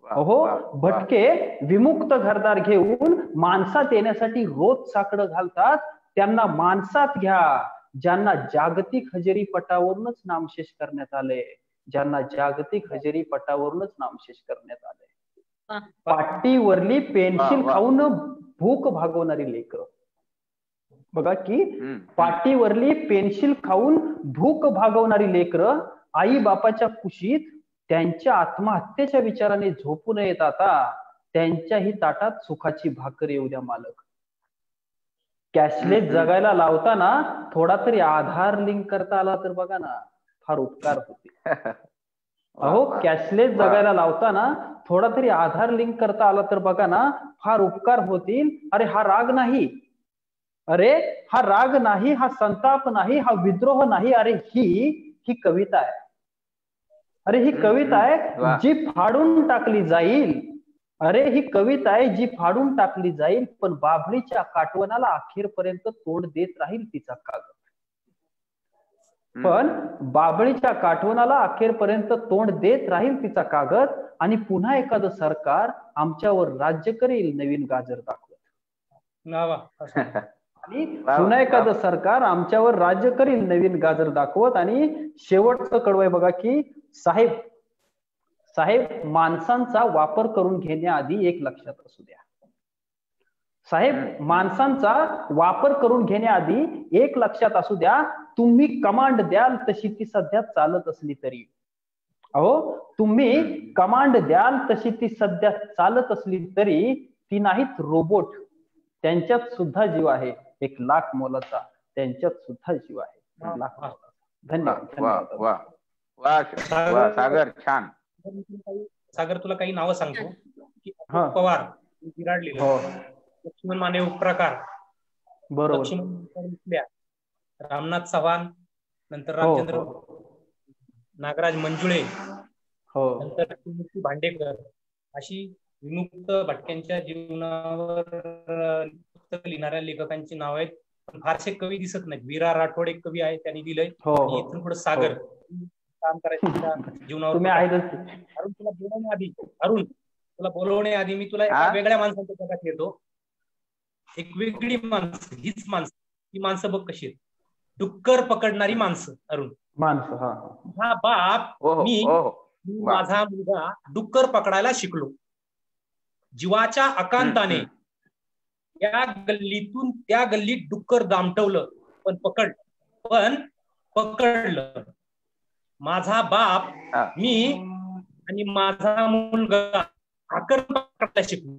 अहो, भटके विमुक्त घरदार घेऊन माणसात येण्यासाठी रोज साकडं घालतात. त्यांना माणसात घ्या ज्यांना जागतिक हजेरी पटावरूनच नामशेष करण्यात आले, ज्यांना जागतिक हजेरी पटावरूनच नामशेष करण्यात आले. पाटीवरली पेन्सिल खाऊन भूक भागवणारी लेकरं, बघा की पाटीवरली पेन्सिल खाऊन भूक भागवणारी लेकरं आई बापाच्या कुशीत त्यांच्या आत्महत्येच्या विचाराने झोपू नयेत. आता त्यांच्याही ताटात सुखाची भाकर येऊ द्या मालक. कॅशलेस जगायला लावताना थोडा तरी आधार लिंक करता आला तर बघा ना, फार उपकार होते. अहो, कॅशलेस जगायला लावताना थोडा तरी आधार लिंक करता आला तर बघा ना, फार उपकार होतील. अरे हा राग नाही, अरे हा राग नाही, हा संताप नाही, हा विद्रोह नाही. अरे ही कविता आहे. अरे ही कविता आहे जी फाडून टाकली जाईल. अरे ही कविता आहे जी फाडून टाकली जाईल, पण बाभळीच्या काटवनाला अखेरपर्यंत तोंड देत राहील तिचा कागद. पण बाभळीच्या काठवणाला अखेरपर्यंत तोंड देत राहील तिचा कागद. आणि पुन्हा एखादं सरकार आमच्यावर राज्य करेल नवीन गाजर दाखवत. आणि पुन्हा एखादं सरकार आमच्यावर राज्य करेल नवीन गाजर दाखवत. आणि शेवटचं कडवं आहे बघा की साहेब माणसांचा वापर करून घेण्याआधी एक लक्षात असू द्या. साहेब माणसांचा वापर करून घेण्याआधी एक लक्षात असू द्या, तुम्ही कमांड द्याल तशी ती सध्या चालत असली तरी, अहो तुम्ही कमांड द्याल तशी ती सध्या चालत असली तरी ती नाहीत रोबोट. त्यांच्यात सुद्धा जीव आहे, 1 लाख मोलाचा. त्यांच्यात सुद्धा जीव आहे, 1 लाख मोलाचा. धन्यवाद. सागर छान. सागर तुला काही नावं सांगतो की पवार, विराट लक्ष्मण माने उपप्रकार, बरोबर, रामनाथ चव्हाण, नंतर रामचंद्र, नागराज मंजुळे, नंतर भांडेकर, अशी विमुक्त भटक्यांच्या जीवनावर लिहिणाऱ्या लेखकांची नाव आहेत. पण फारसे कवी दिसत नाहीत. वीरा राठोड एक कवी आहे, त्यांनी दिलंय. इथून पुढे सागर काम करायचं जीवनावर. अरुण तुला बोलवण्याआधी मी तुला एका वेगळ्या माणसांच्या जगात येतो. एक वेगळी माणसं, हीच माणसं, ही माणसं बघ कशी आहेत. डुक्कर पकडणारी माणसं. अरुण, हा बाप, मी माझा मुलगा डुक्कर पकडायला शिकलो. जीवाच्या अकांताने या गल्लीतून त्या गल्लीत डुक्कर दामटवलं, पण पकडलं. माझा बाप, मी आणि माझा मुलगा आकर पकडायला शिकलो.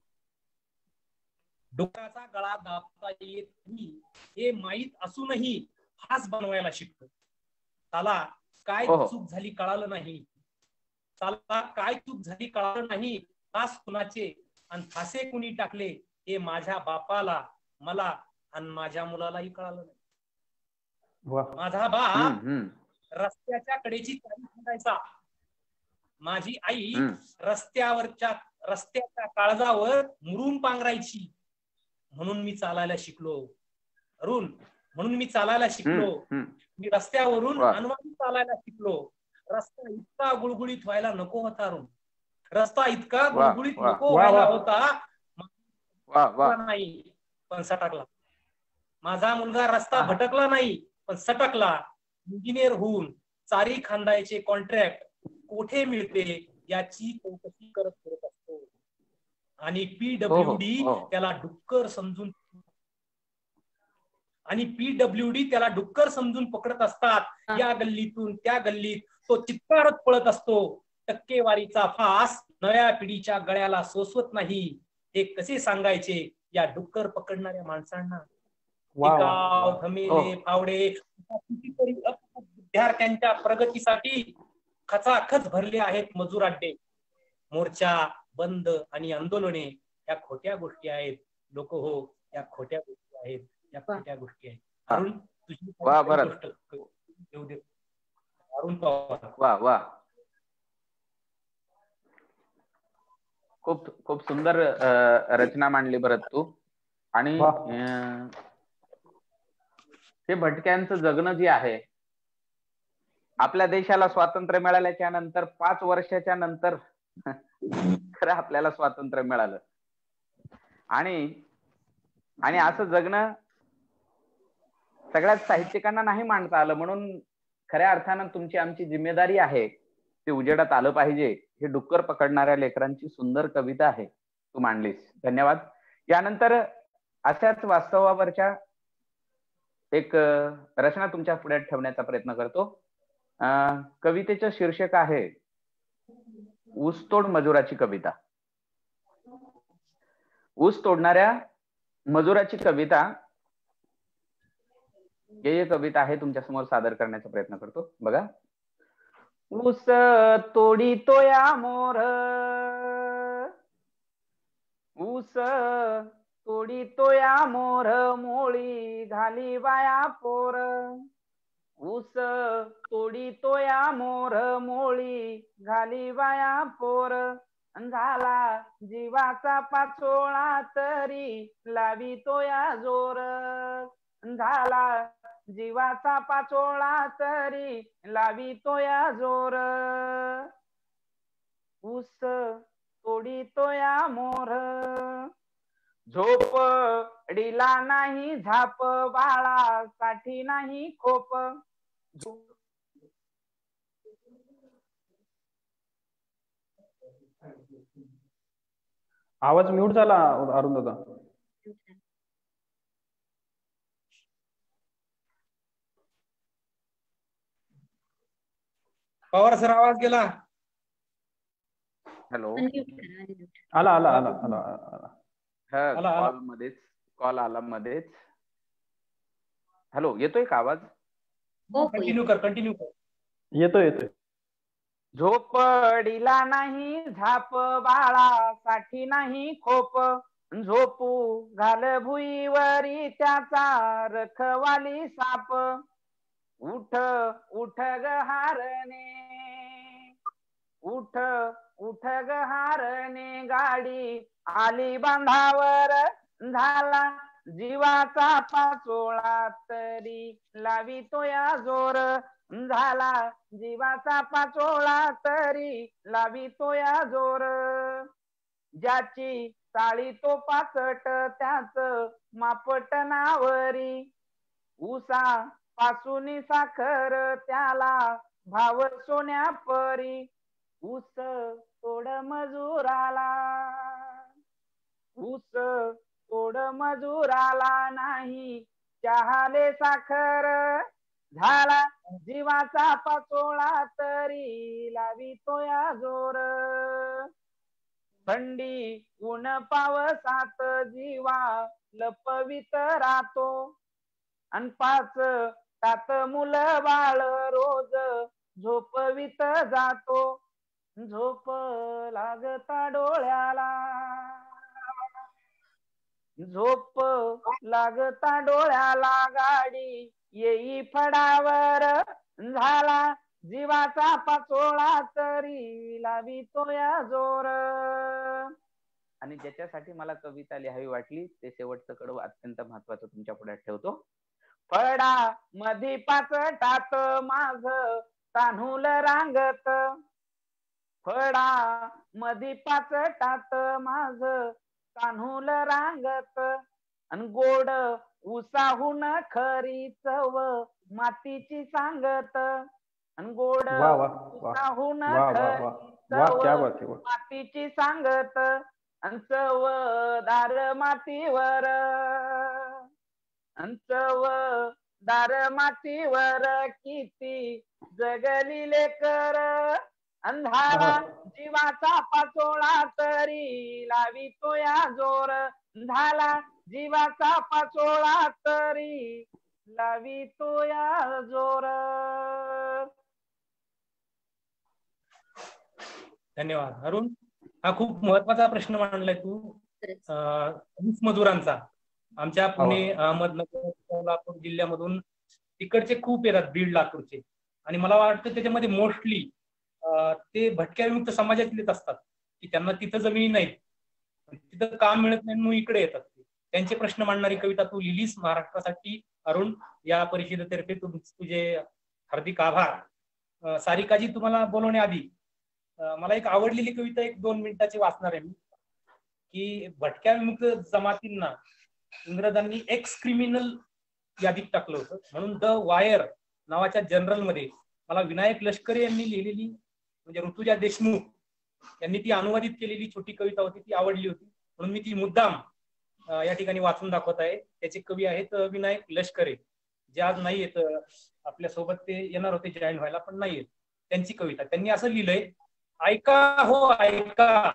डुकराचा गळा दाबता येत नाही हे माहीत असूनही फास बनवायला शिकलो. त्याला काय चूक झाली कळालं नाही. फास कुणाचे आणि फासे कुणी टाकले हे माझ्या बापाला, मला आणि माझ्या मुलालाही कळालं नाही. माझा बाप रस्त्याच्या कडेची चावी सांगायचा. माझी आई रस्त्याच्या काळजावर मुरुम पांघरायची. म्हणून मी चालायला शिकलो. अरुण, म्हणून मी चालायला शिकलो. मी रस्त्यावरून अनवाणी चालायला शिकलो. रस्ता इतका गुळगुळीत व्हायला नको होता. अरुण, रस्ता इतका गुळगुळीत नको व्हायला होता. नाही पण सटाकला. माझा मुलगा रस्ता भटकला नाही पण सटकला. इंजिनियर होऊन चारी खांदायचे कॉन्ट्रॅक्ट कोठे मिळते याची चौकशी करत फिरत असतो. आणि पीडब्ल्यूडी त्याला डुक्कर समजून पकडत असतात. या गल्लीतून त्या गल्लीत तो चित्कारत पळत असतो. टक्केवारीचा फास नव्या पिढीच्या गळ्याला सोसवत नाही. हे कसे सांगायचे या डुक्कर पकडणाऱ्या माणसांना? धमेले फावडे विद्यार्थ्यांच्या प्रगतीसाठी खचाखच भरले आहेत मजूर अड्डे. मोर्चा, बंद आणि आंदोलने या खोट्या गोष्टी आहेत. लोक हो, या खोट्या गोष्टी आहेत, या खोट्या गोष्टी आहेत. अरुण, तुझी गोष्ट येऊ दे. अरुण पवार. वा खूप खूप सुंदर रचना मांडली बरं तू. आणि हे भटक्यांचं जगणं जे आहे, आपल्या देशाला स्वातंत्र्य मिळाल्याच्या नंतर 5 वर्षाच्या नंतर खरं आपल्याला स्वातंत्र्य मिळालं. आणि असं जगणं सगळ्याच साहित्यिकांना नाही मांडता आलं. म्हणून खऱ्या अर्थानं तुमची आमची जिम्मेदारी आहे ते उजेडात आलं पाहिजे. हे डुक्कर पकडणाऱ्या लेकरांची सुंदर कविता आहे, तू मांडलीस, धन्यवाद. यानंतर अशाच वास्तवावरच्या एक रचना तुमच्या पुढे ठेवण्याचा प्रयत्न करतो. कवितेचं शीर्षक आहे ऊसतोड मजुराची कविता. ऊस तोडणाऱ्या मजुराची कविता हे कविता आहे, तुमच्या समोर सादर करण्याचा प्रयत्न करतो. बघा. ऊस तोडीतो या मोर, ऊस तोडीतो या मोर, मोळी घाली बाया पोर. ऊस तोडीतो या मोर, मोळी घाली बाया पोर. झाला जीवाचा पाचोळा तरी लावितो या जोर. झाला जीवाचा पाचोळा तरी लावितो या जोर. ऊस तोडीतो या मोर, झोपडीला नाही झाप, बाळासाठी नाही खोप. आवाज म्यूट झाला अरुण दादा. पवार सर आवाज गेला. हॅलो, आला आला आला आला कॉल आला मध्येच. हॅलो, येतोय का आवाज? कंटिन्यू कर. येतोय. झोपडीला नाही झाप, बाळासाठी नाही खोप. झोपू घाल भुईवरी त्याचा रखवाली साप. उठ उठ ग हारणे, उठ उठ ग हारणे, गाडी आली बांधावर. झाला जीवाचा पाचोळा तरी लावितो या जोर. झाला जीवाचा पाचोळा तरी लावितो या जोर. ज्याची चाळी तो पाचट त्याच मापट नावरी. ऊसा पासून साखर त्याला भाव सोन्या परी. ऊस तोड मजुराला, ऊस तोड मजुराला नाही चहाले साखर. झाला जीवाचा पाचोळा तरी लावितो या जोर. थंडी ऊन पावसात जीवा लपवित राहतो. अन 5 तात मुलं बाळ रोज झोपवित जातो. झोप लागता डोळ्याला, झोप लागता डोळ्याला, गाडी येई फडावर. झाला जीवाचा पाचोळा तरी लावितो या जोर. आणि ज्याच्यासाठी मला कविता लिहावी वाटली ते शेवटचं कडवं अत्यंत महत्वाचं तुमच्या पुढे ठेवतो. फडा मधी पाचटात माझ तान्हुल रांगत. फडा मधी पाचटात माझ तान्हुल रांगत. अन गोड उसाहून खरी चव मातीची सांगत, अन गोड वा वा वा उसाहून वा वा खरी वा वा, चव क्या बात है वा. मातीची सांगत, अन चव दार मातीवर, अन चव दार मातीवर किती जगलिले कर, अंधारा जीवाचा पाचोळा तरी लावितो या जोर, झाला जीवाचा पाचोळा तरी लावितो या जोर. धन्यवाद अरुण. हा खूप महत्वाचा प्रश्न मांडलाय तू ऊस मजुरांचा. आमच्या पुणे, अहमदनगर, सोलापूर जिल्ह्यामधून तिकडचे खूप येतात, बीड, लातूरचे. आणि मला वाटतं त्याच्यामध्ये मोस्टली ते भटक्या विमुक्त समाजातलेच असतात की त्यांना तिथं जमिनी नाहीत, तिथं काम मिळत नाही म्हणून इकडे येतात. त्यांचे प्रश्न मांडणारी कविता तू लिहिलीस महाराष्ट्रासाठी अरुण. या परिषदेतर्फे तुझे हार्दिक आभार. सारिकाजी, तुम्हाला बोलवण्याआधी मला एक आवडलेली कविता 1-2 मिनिटाची वाचणार आहे मी, की भटक्या विमुक्त जमातींना इंग्रजांनी एक्स क्रिमिनल यादीत टाकलं होतं. म्हणून द वायर नावाच्या जर्नलमध्ये मला विनायक लष्करे यांनी लिहिलेली, म्हणजे ऋतुजा देशमुख यांनी ती अनुवादित केलेली छोटी कविता होती, ती आवडली होती म्हणून मी ती मुद्दाम या ठिकाणी वाचून दाखवत आहे. त्याचे कवी आहेत विनायक लष्करे, जे आज नाही येत आपल्या सोबत. ते येणार होते जॉईन व्हायला पण नाही येत. त्यांची कविता, त्यांनी असं लिहिलंय, ऐका हो ऐका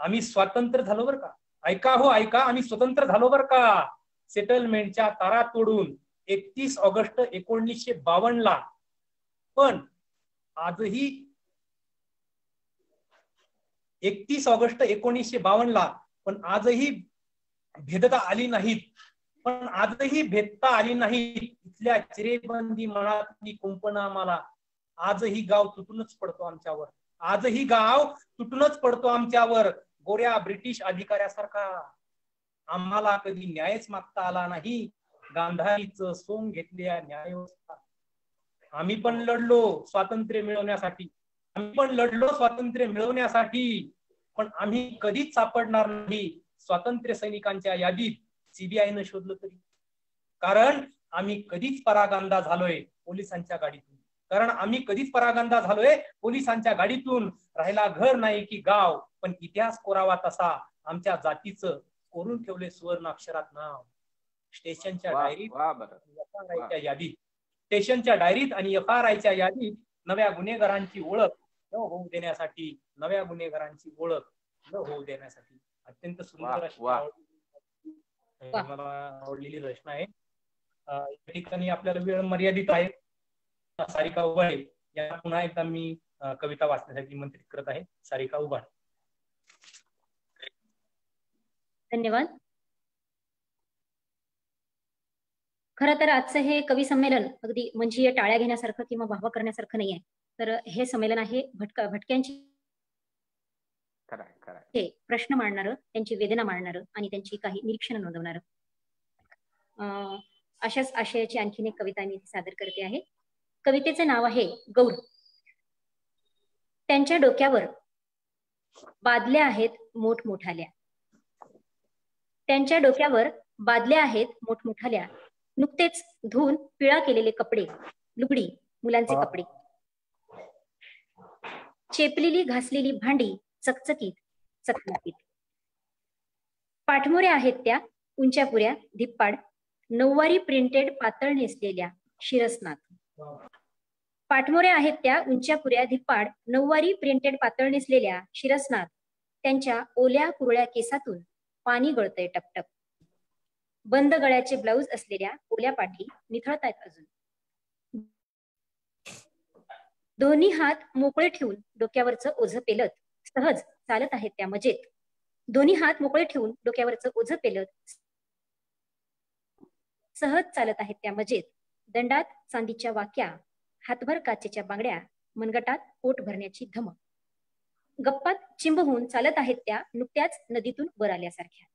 आम्ही स्वातंत्र्य झालो बर का, ऐका हो ऐका आम्ही स्वतंत्र झालो बर का, सेटलमेंटच्या तारा तोडून 31 ऑगस्ट 1952 ला. पण आजही 31 ऑगस्ट 1952 ला पण आजही भेदता आली नाहीत, पण आजही भेदता आली नाही इथल्या चिरेबंदी मनातली कुंपणा मला. आजही गाव तुटूनच पडतो आमच्यावर, आजही गाव तुटूनच पडतो आमच्यावर, गोऱ्या ब्रिटिश अधिकाऱ्यासारखा. आम्हाला कधी न्यायच मागता आला नाही, गांधारीचं सोंग घेतल्या न्यायव्यवस्था. आम्ही पण लढलो स्वातंत्र्य मिळवण्यासाठी, आम्ही पण लढलो स्वातंत्र्य मिळवण्यासाठी, पण आम्ही कधीच सापडणार नाही स्वातंत्र्य सैनिकांच्या यादीत सीबीआयनं शोधलं तरी. कारण आम्ही कधीच परागंदा झालोय पोलिसांच्या गाडीतून, कारण आम्ही कधीच परागंदा झालोय पोलिसांच्या गाडीतून. राहिला घर नाही की गाव, पण इतिहास कोरावा तसा आमच्या जातीचं कोरून ठेवले सुवर्ण अक्षरात नाव. स्टेशनच्या डायरीत यादीत, स्टेशनच्या डायरीत आणि FRIच्या यादीत नव्या गुन्हेगारांची ओळख न होऊ देण्यासाठी, नव्या गुन्हेगारांची ओळख न होऊ देण्यासाठी. अत्यंत सुंदर अशी मला आवडलेली रचना आहे. या ठिकाणी आपल्याला वेळ मर्यादित आहे. सारिका उबाळे यांना पुन्हा एकदा मी कविता वाचण्यासाठी निमंत्रित करत आहे. सारिका उबाळे. धन्यवाद. खरं तर आजचं हे कवी संमेलन अगदी म्हणजे टाळ्या घेण्यासारखं किंवा वाहवा करण्यासारखं नाही आहे. तर हे संमेलन आहे भटक्यांची हे प्रश्न मांडणारं, त्यांची वेदना मांडणारं आणि त्यांची काही निरीक्षणं नोंदवणारं. अशाच आशयाची आणखीन एक कविता मी सादर करते आहे. कवितेचं नाव आहे गौर. त्यांच्या डोक्यावर बादल्या आहेत मोठमोठाल्या, त्यांच्या डोक्यावर बादल्या आहेत मोठमोठाल्या, नुकतेच धुवून पिळा केलेले कपडे, लुगडी मुलांचे कपडे, चेपलेली घासलेली भांडी चकचकीत चकमकीत. पाठमोऱ्या आहेत त्या उंच्यापुऱ्या धिप्पाड, नऊवारी प्रिंटेड पातळ नेसलेल्या शिरस्नात. पाठमोऱ्या आहेत त्या उंच्यापुऱ्या धिप्पाड, नऊवारी प्रिंटेड पातळ नेसलेल्या शिरस्नात. त्यांच्या ओल्या कुरळ्या केसातून पाणी गळतंय टपटप. बंद गळ्याचे ब्लाऊज असलेल्या ओल्या पाठी निथळतायत अजून. दोन्ही हात मोकळे ठेवून डोक्यावरचं ओझं पेलत सहज चालत आहेत त्या मजेत. दोन्ही हात मोकळे ठेवून डोक्यावरचं ओझं पेलत सहज चालत आहेत त्या मजेत. दंडात चांदीच्या वाक्या, हातभर काचेच्या बांगड्या, मनगटात पोट भरण्याची धमक. गप्पात चिंब होऊन चालत आहेत त्या नुकत्याच नदीतून वर आल्यासारख्या.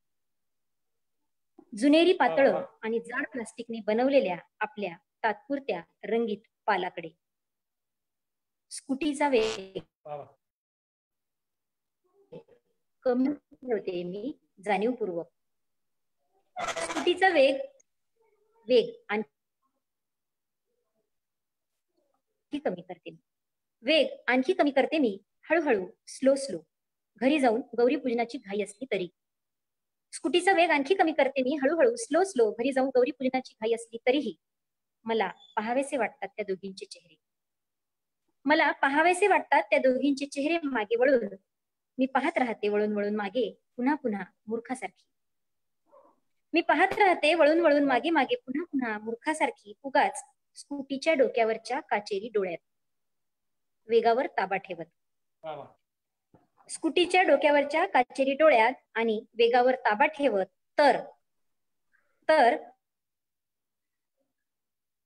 जुनेरी पातळ आणि जाड प्लास्टिकने बनवलेल्या आपल्या तात्पुरत्या रंगीत पालाकडे. स्कूटीचा वेग कमी ठेवते मी जाणीवपूर्वक. स्कूटीचा वेग आणखी कमी करते मी. वेग आणखी कमी करते मी हळूहळू, स्लो. घरी जाऊन गौरी पूजनाची घाई असली तरी. स्कूटीचा वेग आणखी कमी करते मी हळूहळू, स्लो. घरी जाऊन गौरी पूजनाची घाई असली तरीही मला पाहावेसे वाटतात त्या दोघींचे चेहरे. मला पाहावेसे वाटतात त्या दोघींचे चेहरे मागे वळून. मी पाहत राहते वळून मागे, पुन्हा मूर्खासारखी. मी पाहत राहते वळून मागे पुन्हा मूर्खासारखी, उगाच स्कूटीच्या डोक्यावरच्या काचेरी डोळ्यात वेगावर ताबा ठेवत. स्कूटीच्या डोक्यावरच्या काचेरी डोळ्यात आणि वेगावर ताबा ठेवत. तर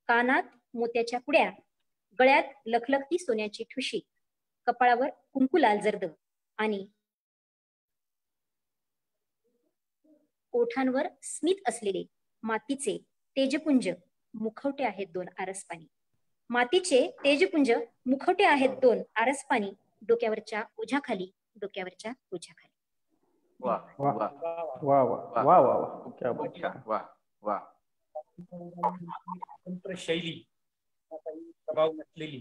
कानात मोत्याच्या कुड्या, गळ्यात लखलखती सोन्याची ठुशी, कपाळावर कुंकू लाल जर्द आणि ओठांवर स्मित असलेले मातीचे तेजपुंज मुखवटे आहेत 2 आरसपानी. मातीचे तेजपुंज मुखवटे आहेत 2 आरसपानी, डोक्यावरच्या ओझ्याखाली. वा वा वा वा वा वा वा क्या बात है. वा वा. शैली प्रभाव नसलेली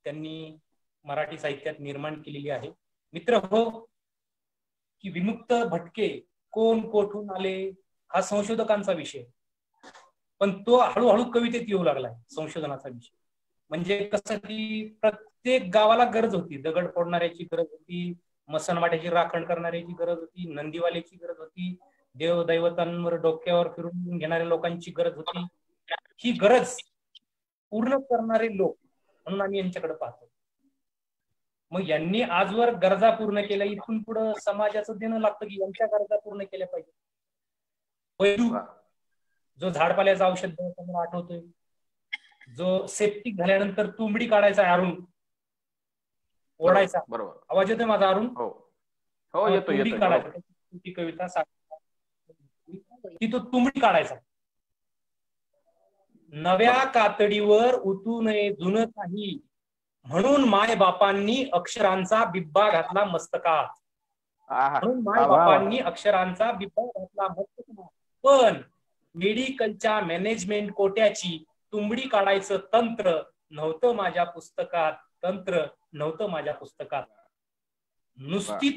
त्यांनी मराठी साहित्यात निर्माण केलेली आहे. मित्र हो, की विमुक्त भटके कोण कोठून आले हा संशोधकांचा विषय, पण तो हळूहळू कवितेत येऊ लागलाय संशोधनाचा विषय. म्हणजे कसं की प्रत्येक गावाला गरज होती, दगड फोडणाऱ्याची गरज होती, मसनवाट्याची राखण करणाऱ्याची गरज होती, नंदीवाल्याची गरज होती, देवदैवतांवर डोक्यावर फिरून घेणाऱ्या लोकांची गरज होती. ही गरज पूर्ण करणारे लोक म्हणून आम्ही यांच्याकडे पाहतो. मग यांनी आजवर गरजा पूर्ण केल्या, इथून पुढे समाजाचं देणं लागतं की यांच्या गरजा पूर्ण केल्या पाहिजे. वैद्यू जो झाडपाल्याचं औषध द्यायचा मला आठवतोय, जो सेप्टिक झाल्यानंतर तुंबडी काढायचा अरुण, ओढायचा. बरोबर. आवाज येतोय माझा अरुण? हो येतो. ती कविता ती तो तुंबडी काढायचा. नव्या कातडीवर उतू नये जुनं काही, म्हणून माय बापांनी अक्षरांचा बिब्बा घातला मस्तकात. म्हणून माय बापांनी अक्षरांचा बिब्बा घातला मस्तकात. पण मेडिकलच्या मॅनेजमेंट कोट्याची तुंबडी काढायचं तंत्र नव्हतं माझ्या पुस्तकात. नुसती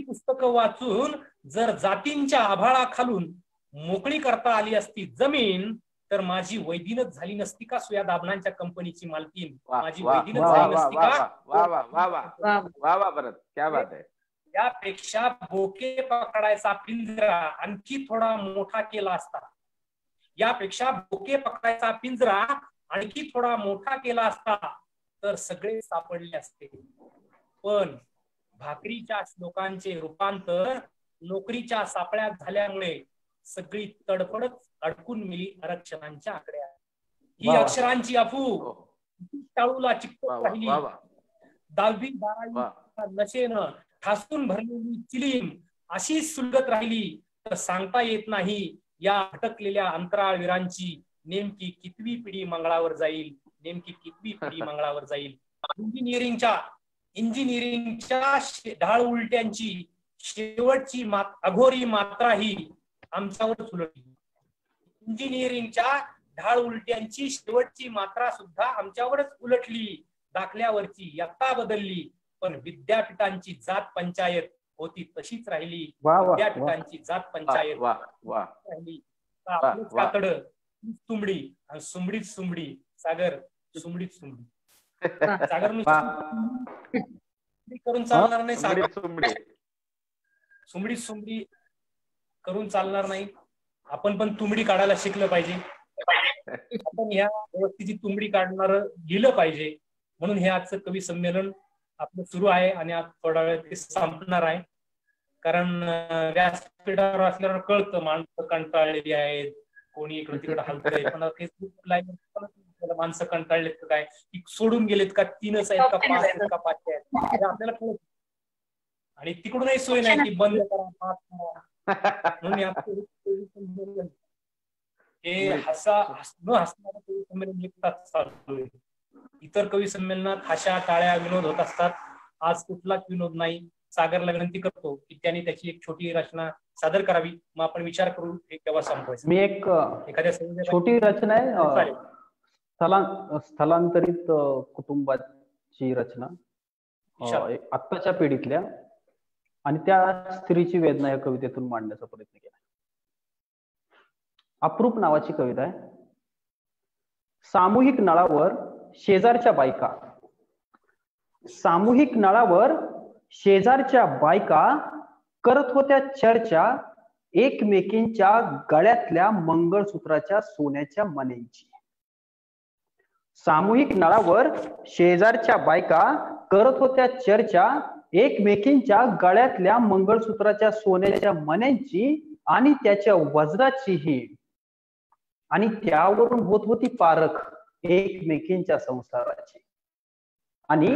पुस्तकं वाचून जर जातींच्या आभाळाखालून मोकळी करता आली असती जमीन, तर माझी वैदिनच झाली नसती का सुया दाबणांच्या कंपनीची मालकीन? माझी वैदिनच झाली नसती का? यापेक्षा बोके पकडायचा पिंजरा आणखी थोडा मोठा केला असता. तर सगळे सापडले असते. पण भाकरीच्या श्लोकांचे रूपांतर नोकरीच्या सापळ्यात झाल्यामुळे सगळी तडफडच अडकून मिली आरक्षणांच्या आकड्यात. ही अक्षरांची अफू टाळूला चिकटत राहिली. 10वी-12वी नशेनं ठासून भरलेली चिलीम अशी सुलगत राहिली, तर सांगता येत नाही या भटकलेल्या अंतराळवीरांची नेमकी कितवी पिढी मंगळावर जाईल. इंजिनिअरिंगच्या ढाळ उलट्यांची शेवटची अघोरी मात्रा ही आमच्यावरच उलटली. इंजिनिअरिंगच्या ढाळ उलट्यांची शेवटची मात्रा सुद्धा आमच्यावरच उलटली. दाखल्यावरची यत्ता बदलली, पण विद्यापीठांची जात पंचायत होती तशीच राहिली. विद्यापीठांची जात पंचायत राहिली. कातड तुंबडी आणि सुंबडीत सागर सुंबडीत सागर करून चालणार नाही. सागर सुंबडी करून चालणार नाही. आपण पण तुंबडी काढायला शिकलं पाहिजे. आपण ह्या व्यवस्थेची तुंबडी काढणार गेलं पाहिजे. म्हणून हे आजचं कवी संमेलन आपलं सुरू आहे आणि आज थोडा वेळ ते संपणार आहे. कारण व्यासपीठावर असल्यावर कळतं माणसं कंटाळलेली आहेत, कोणी इकडे तिकडे हलतंय. पण फेसबुक लाईव्ह माणसं कंटाळलेत काय, सोडून गेलेत का, 3च आहेत का 5 आहेत का 5 आहेत आपल्याला कळत. आणि तिकडूनही सोय नाही की बंद करा 5 करा. म्हणून हे हसणारं कवी संमेलन एकटाच चालू आहे. इतर कवी संमेलनात हाशा टाळ्या विनोद होत असतात. आज कुठलाच विनोद नाही. सागरला विनंती करतो की त्याने त्याची एक छोटी रचना सादर करावी, मग आपण विचार करू केव्हा संपवायचं. मी एक एखाद्या छोटी रचना आहे, स्थलांतरित कुटुंबाची रचना आत्ताच्या पिढीतल्या, आणि त्या स्त्रीची वेदना या कवितेतून मांडण्याचा प्रयत्न केला. अप्रूप नावाची कविता आहे. सामूहिक नळावर शेजारच्या बायका, सामूहिक नळावर शेजारच्या बायका करत होत्या चर्चा एकमेकींच्या गळ्यातल्या मंगळसूत्राच्या सोन्याच्या मण्यांची. सामूहिक नळावर शेजारच्या बायका करत होत्या चर्चा एकमेकींच्या गळ्यातल्या मंगळसूत्राच्या सोन्याच्या मण्यांची आणि त्याच्या वज्राचीही, आणि त्यावरून होत होती पारख एकमेकींच्या संसाराची, आणि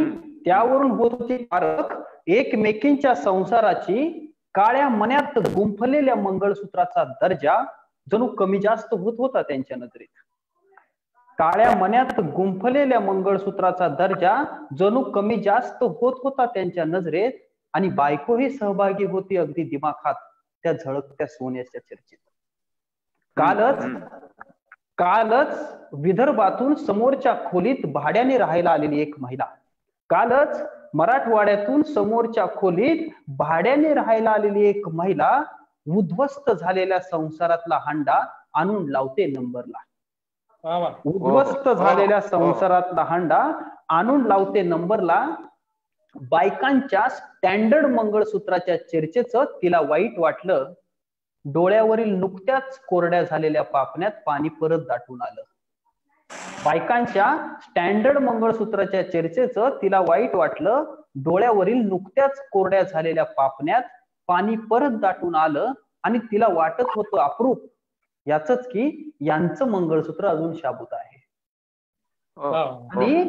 त्यावरून होत होती पारख एकमेकींच्या संसाराची. काळ्या मण्यात गुंफलेल्या मंगळसूत्राचा दर्जा जणू कमी जास्त होत होता त्यांच्या नजरेत. काळ्या मण्यात गुंफलेल्या मंगळसूत्राचा दर्जा जणू कमी जास्त होत होता त्यांच्या नजरेत, आणि बायकोही सहभागी होती अगदी दिमाखात त्या झळकत्या सोन्याच्या चर्चेत. कालच विदर्भातून समोरच्या खोलीत भाड्याने राहायला आलेली एक महिला, कालच मराठवाड्यातून समोरच्या खोलीत भाड्याने राहायला आलेली एक महिला उद्ध्वस्त झालेल्या संसारातला हांडा आणून लावते नंबरला. उद्ध्वस्त झालेल्या संसारातला हांडा आणून लावते नंबरला. बायकांच्या स्टँडर्ड मंगळसूत्राच्या चर्चेचं तिला वाईट वाटलं. डोळ्यावरील नुकत्याच कोरड्या झालेल्या पापण्यात पाणी परत दाटून आलं. बायकांच्या स्टँडर्ड मंगळसूत्राच्या चर्चेचं तिला वाईट वाटलं. डोळ्यावरील नुकत्याच कोरड्या झालेल्या पापण्यात पाणी परत दाटून आलं, आणि तिला वाटत होतं अप्रूप याचंच की यांचं मंगळसूत्र अजून शाबूत आहे. आणि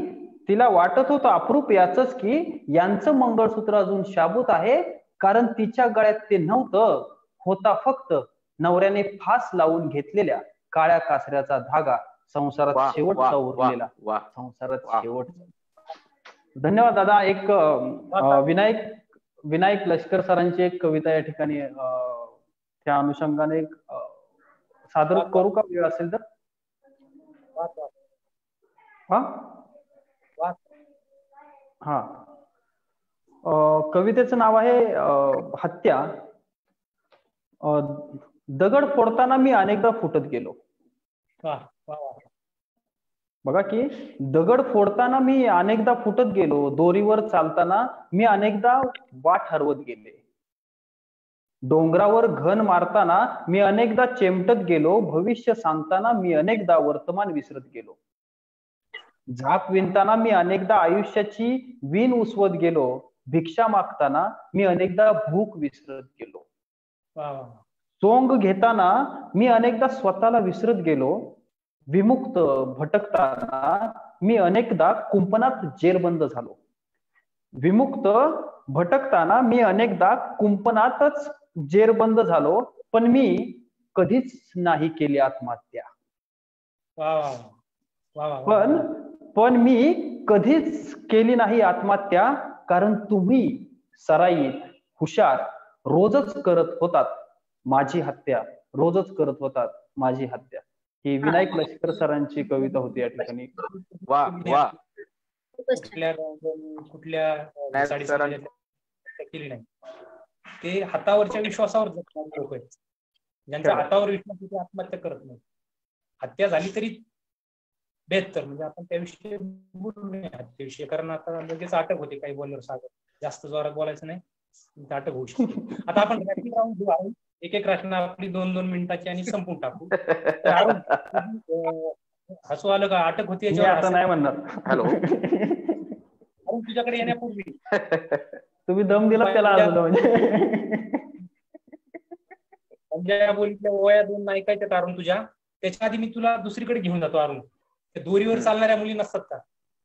तिला वाटत होतं अप्रूप याचंच की यांचं मंगळसूत्र अजून शाबूत आहे, कारण तिच्या गळ्यात ते नव्हतं, होता फक्त नवऱ्याने फास लावून घेतलेल्या काळ्या कासऱ्याचा धागा, संसारात शेवटचा उरलेला, संसारात शेवटचा. धन्यवाद दादा. एक विनायक लष्कर सरांची एक कविता या ठिकाणी त्या अनुषंगाने सादर करू का, वेळ असेल तर? हा, कवितेचं नाव आहे हत्या. दगड फोडताना मी अनेकदा फुटत गेलो. बघा की, दगड फोडताना मी अनेकदा फुटत गेलो, दोरीवर चालताना मी अनेकदा वाट हरवत गेले, डोंगरावर घन मारताना मी अनेकदा चेमटत गेलो, भविष्य सांगताना मी अनेकदा वर्तमान विसरत गेलो, झाप विणताना मी अनेकदा आयुष्याची विण उसवत गेलो, भिक्षा मागताना मी अनेकदा भूक विसरत गेलो, सोंग घेताना मी अनेकदा स्वतःला विसरत गेलो, विमुक्त भटकताना मी अनेकदा कुंपणात जेरबंद झालो, विमुक्त भटकताना मी अनेकदा कुंपणातच जेरबंद झालो, पण मी कधीच नाही केली आत्महत्या. पण मी कधीच केली नाही आत्महत्या, कारण तुम्ही सराईत हुशार रोजच करत होतात माझी हत्या, रोजच करत होतात माझी हत्या. ही विनायक लष्कर सरांची कविता होती या ठिकाणी. वा वा. कुठल्या केली नाही, ते हातावरच्या विश्वासावर जगणारे लोक आहेत. ज्यांच्या हातावर विश्वास आहे ते आत्महत्या करत नाही. हत्या झाली तरी बेहतर, म्हणजे आपण त्याविषयी बोलू नये हत्येविषयी, कारण आता लगेच अटक होते. काही बोलणार सागर जास्त जोरात बोलायचं नाही, अटक होऊ शकते. आता आपण एक एक रचना आपली 2-2 मिनिटाची आणि संपून टाकू. हसू आलं का? अटक होती आता नाही म्हणणार. हॅलो, तुझ्याकडे येण्यापूर्वी तुम्ही दम दिला त्याला म्हणजे बोलीतल्या ओया 2 ऐकायच्या अरुण तुझ्या, त्याच्या आधी मी तुला दुसरीकडे घेऊन जातो. अरुण, दोरीवर चालणाऱ्या मुली नसतात का?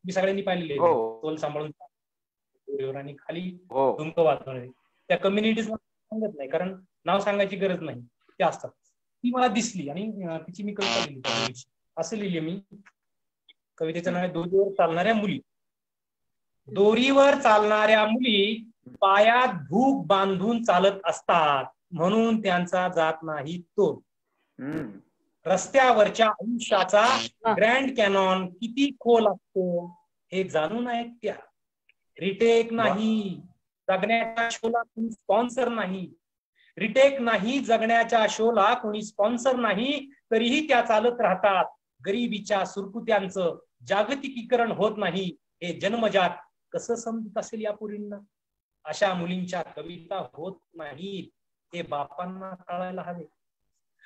मी सगळ्यांनी पाहिलेले, तोल सांभाळून दोरीवर आणि खाली धुमकं वाजवणारे. त्या कम्युनिटीज सांगत नाही, कारण नाव सांगायची गरज नाही, ते असतात. ती मला दिसली आणि तिची मी कविता लिहिली. असं लिहिली मी. कवितेचं नाव आहे दोरीवर चालणाऱ्या मुली. दोरीवर चालणाऱ्या मुली पायात भूक बांधून चालत असतात, म्हणून त्यांचा जात नाही तो. रस्त्यावरच्या आयुष्याचा ग्रँड कॅनॉन किती खोल असतो हे जाणून आहेत त्या. रिटेक नाही, जगण्याच्या शोला कोणी स्पॉन्सर नाही. रिटेक नाही, जगण्याच्या शोला कोणी स्पॉन्सर नाही, तरीही त्या चालत राहतात. गरिबीच्या सुरकुत्यांचं जागतिकीकरण होत नाही हे जन्मजात कसं समजत असेल या पुरींना. अशा मुलींच्या कविता होत नाहीत हे बापांना कळायला हवे.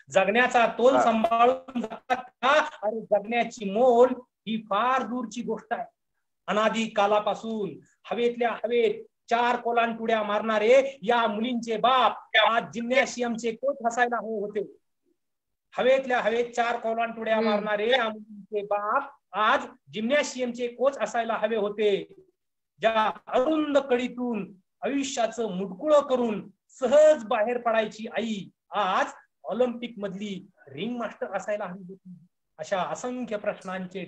जगण्याचा तोल सांभाळून जगतात का? अरे जगण्याची मोल ही फार दूरची गोष्ट आहे. अनादी कालापासून हवेतल्या हवेत 4 कोलांटुड्या मारणारे या मुलींचे बाप आज जिम्नॅशियमचे कोच हसायला हवे होते. हवेतल्या हवेत 4 कोलांटुड्या मारणारे या मुलींचे बाप आज जिम्नॅशियमचे कोच असायला हवे होते. ज्या अरुंद कडीतून आयुष्याचं मुडकुळं करून सहज बाहेर पडायची आई आज ऑलिम्पिक मधली रिंग मास्टर असायला हवी होती. अशा असंख्य प्रश्नांचे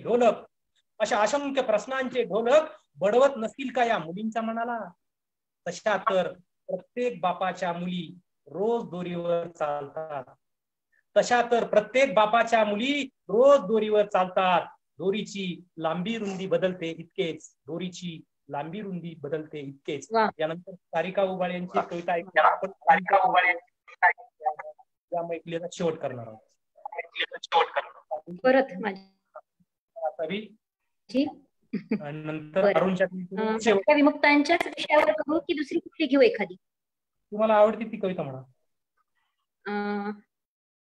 ढोलक बडवत नसतील का या मुलींच्या मनाला? तशा तर प्रत्येक बापाच्या मुली रोज दोरीवर चालतात. दोरीची लांबी रुंदी बदलते इतकेच. यानंतर सारिका उबाळे यांची कविता या मैफिलीचा शेवट करणार आहोत. परत नंतर अरुणच्या विमुक्तांच्याच विषयावर करू की दुसरी कुठली घेऊ एखादी? तुम्हाला आवडती ती कविता म्हणा.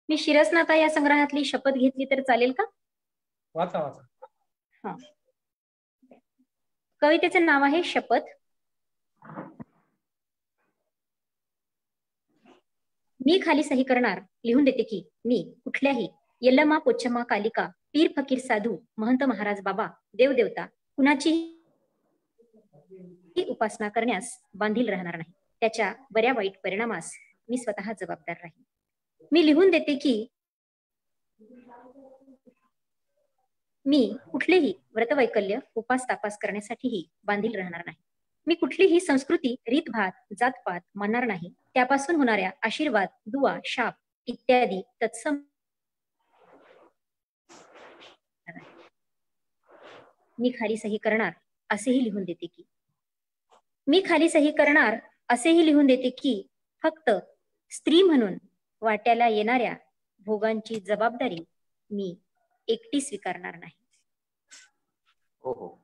मी शिरसनाथा या संग्रहातली शपथ घेतली तर चालेल का? वाचा. हा, कवितेचे नाव आहे शपथ. मी खाली सही करणार, लिहून देते की मी कुठल्याही यल्लमा पोचम्मा कालिका पीर फकीर साधू महंत महाराज बाबा देवदेवता कुणाची उपासना करण्यास बांधील राहणार नाही. त्याच्या बऱ्या वाईट परिणामास मी स्वतः जबाबदार राहीन. मी लिहून देते की मी कुठलेही व्रतवैकल्य उपास तापास करण्यासाठीही बांधील राहणार नाही. मी कुठलीही संस्कृती रीतभात जातपात मानणार नाही. त्यापासून होणाऱ्या आशीर्वाद दुआ शाप इत्यादी तत्सम मी खाली सही करणार असेही लिहून देते की फक्त स्त्री म्हणून वाट्याला येणाऱ्या भोगांची जबाबदारी मी एकटी स्वीकारणार नाही.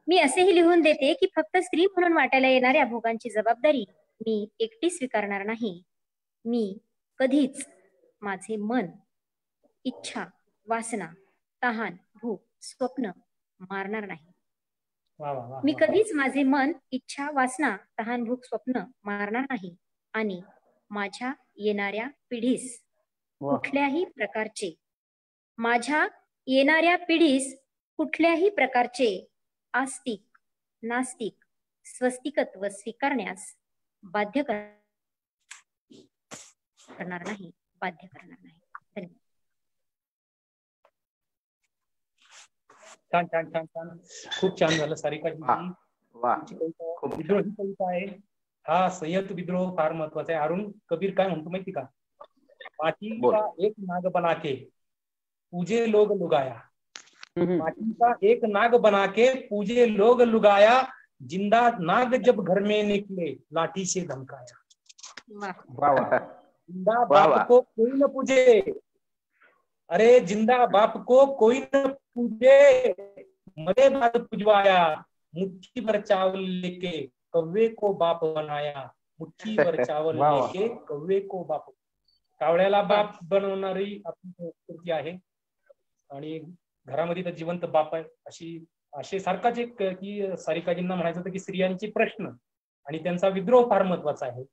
मी असेही लिहून देते की फक्त स्त्री म्हणून वाट्याला येणाऱ्या भोगांची जबाबदारी मी एकटी स्वीकारणार नाही. मी कधीच माझे मन, इच्छा, वासना, तहान, भूक, स्वप्न मारणार नाही. मी कधीच माझे मन, इच्छा, वासना, तहान, भूक, स्वप्न मारणार नाही आणि माझ्या येणाऱ्या पिढीस कुठल्याही प्रकारचे आस्तिक नास्तिक स्वस्तिकत्व स्वीकारण्यास बाध्य करणार नाही. धन्यवाद. छान. खूप छान झालं सारिकाजी. विद्रोही कविता आहे. हा संयत विद्रोह फार महत्वाचा आहे. अरुण कबीर काय म्हणतो माहिती का? माटी का एक नाग बना के पूजे लोग लुगाया. माटी का एक नाग बना के पूजे लोग लुगाया. जिंदा नाग जब घर में निकले लाठी से धमकाया. जिंदा बाप को कोई न पूजे. अरे जिंदा बाप को कोई न पूजे मरे बाद पुजवाया. मुट्ठी भर चावल लेके कव्वे को बाप बनाया. मुट्ठी भर चावल लेके कव्वे को बाप. कावळ्याला बाप बनवणारी आपली संस्कृती आहे आणि घरामध्ये तर जिवंत बाप आहे अशी सारखाच एक की सारिकाजींना म्हणायचं होतं की स्त्रियांचे प्रश्न आणि त्यांचा विद्रोह फार महत्वाचा आहे.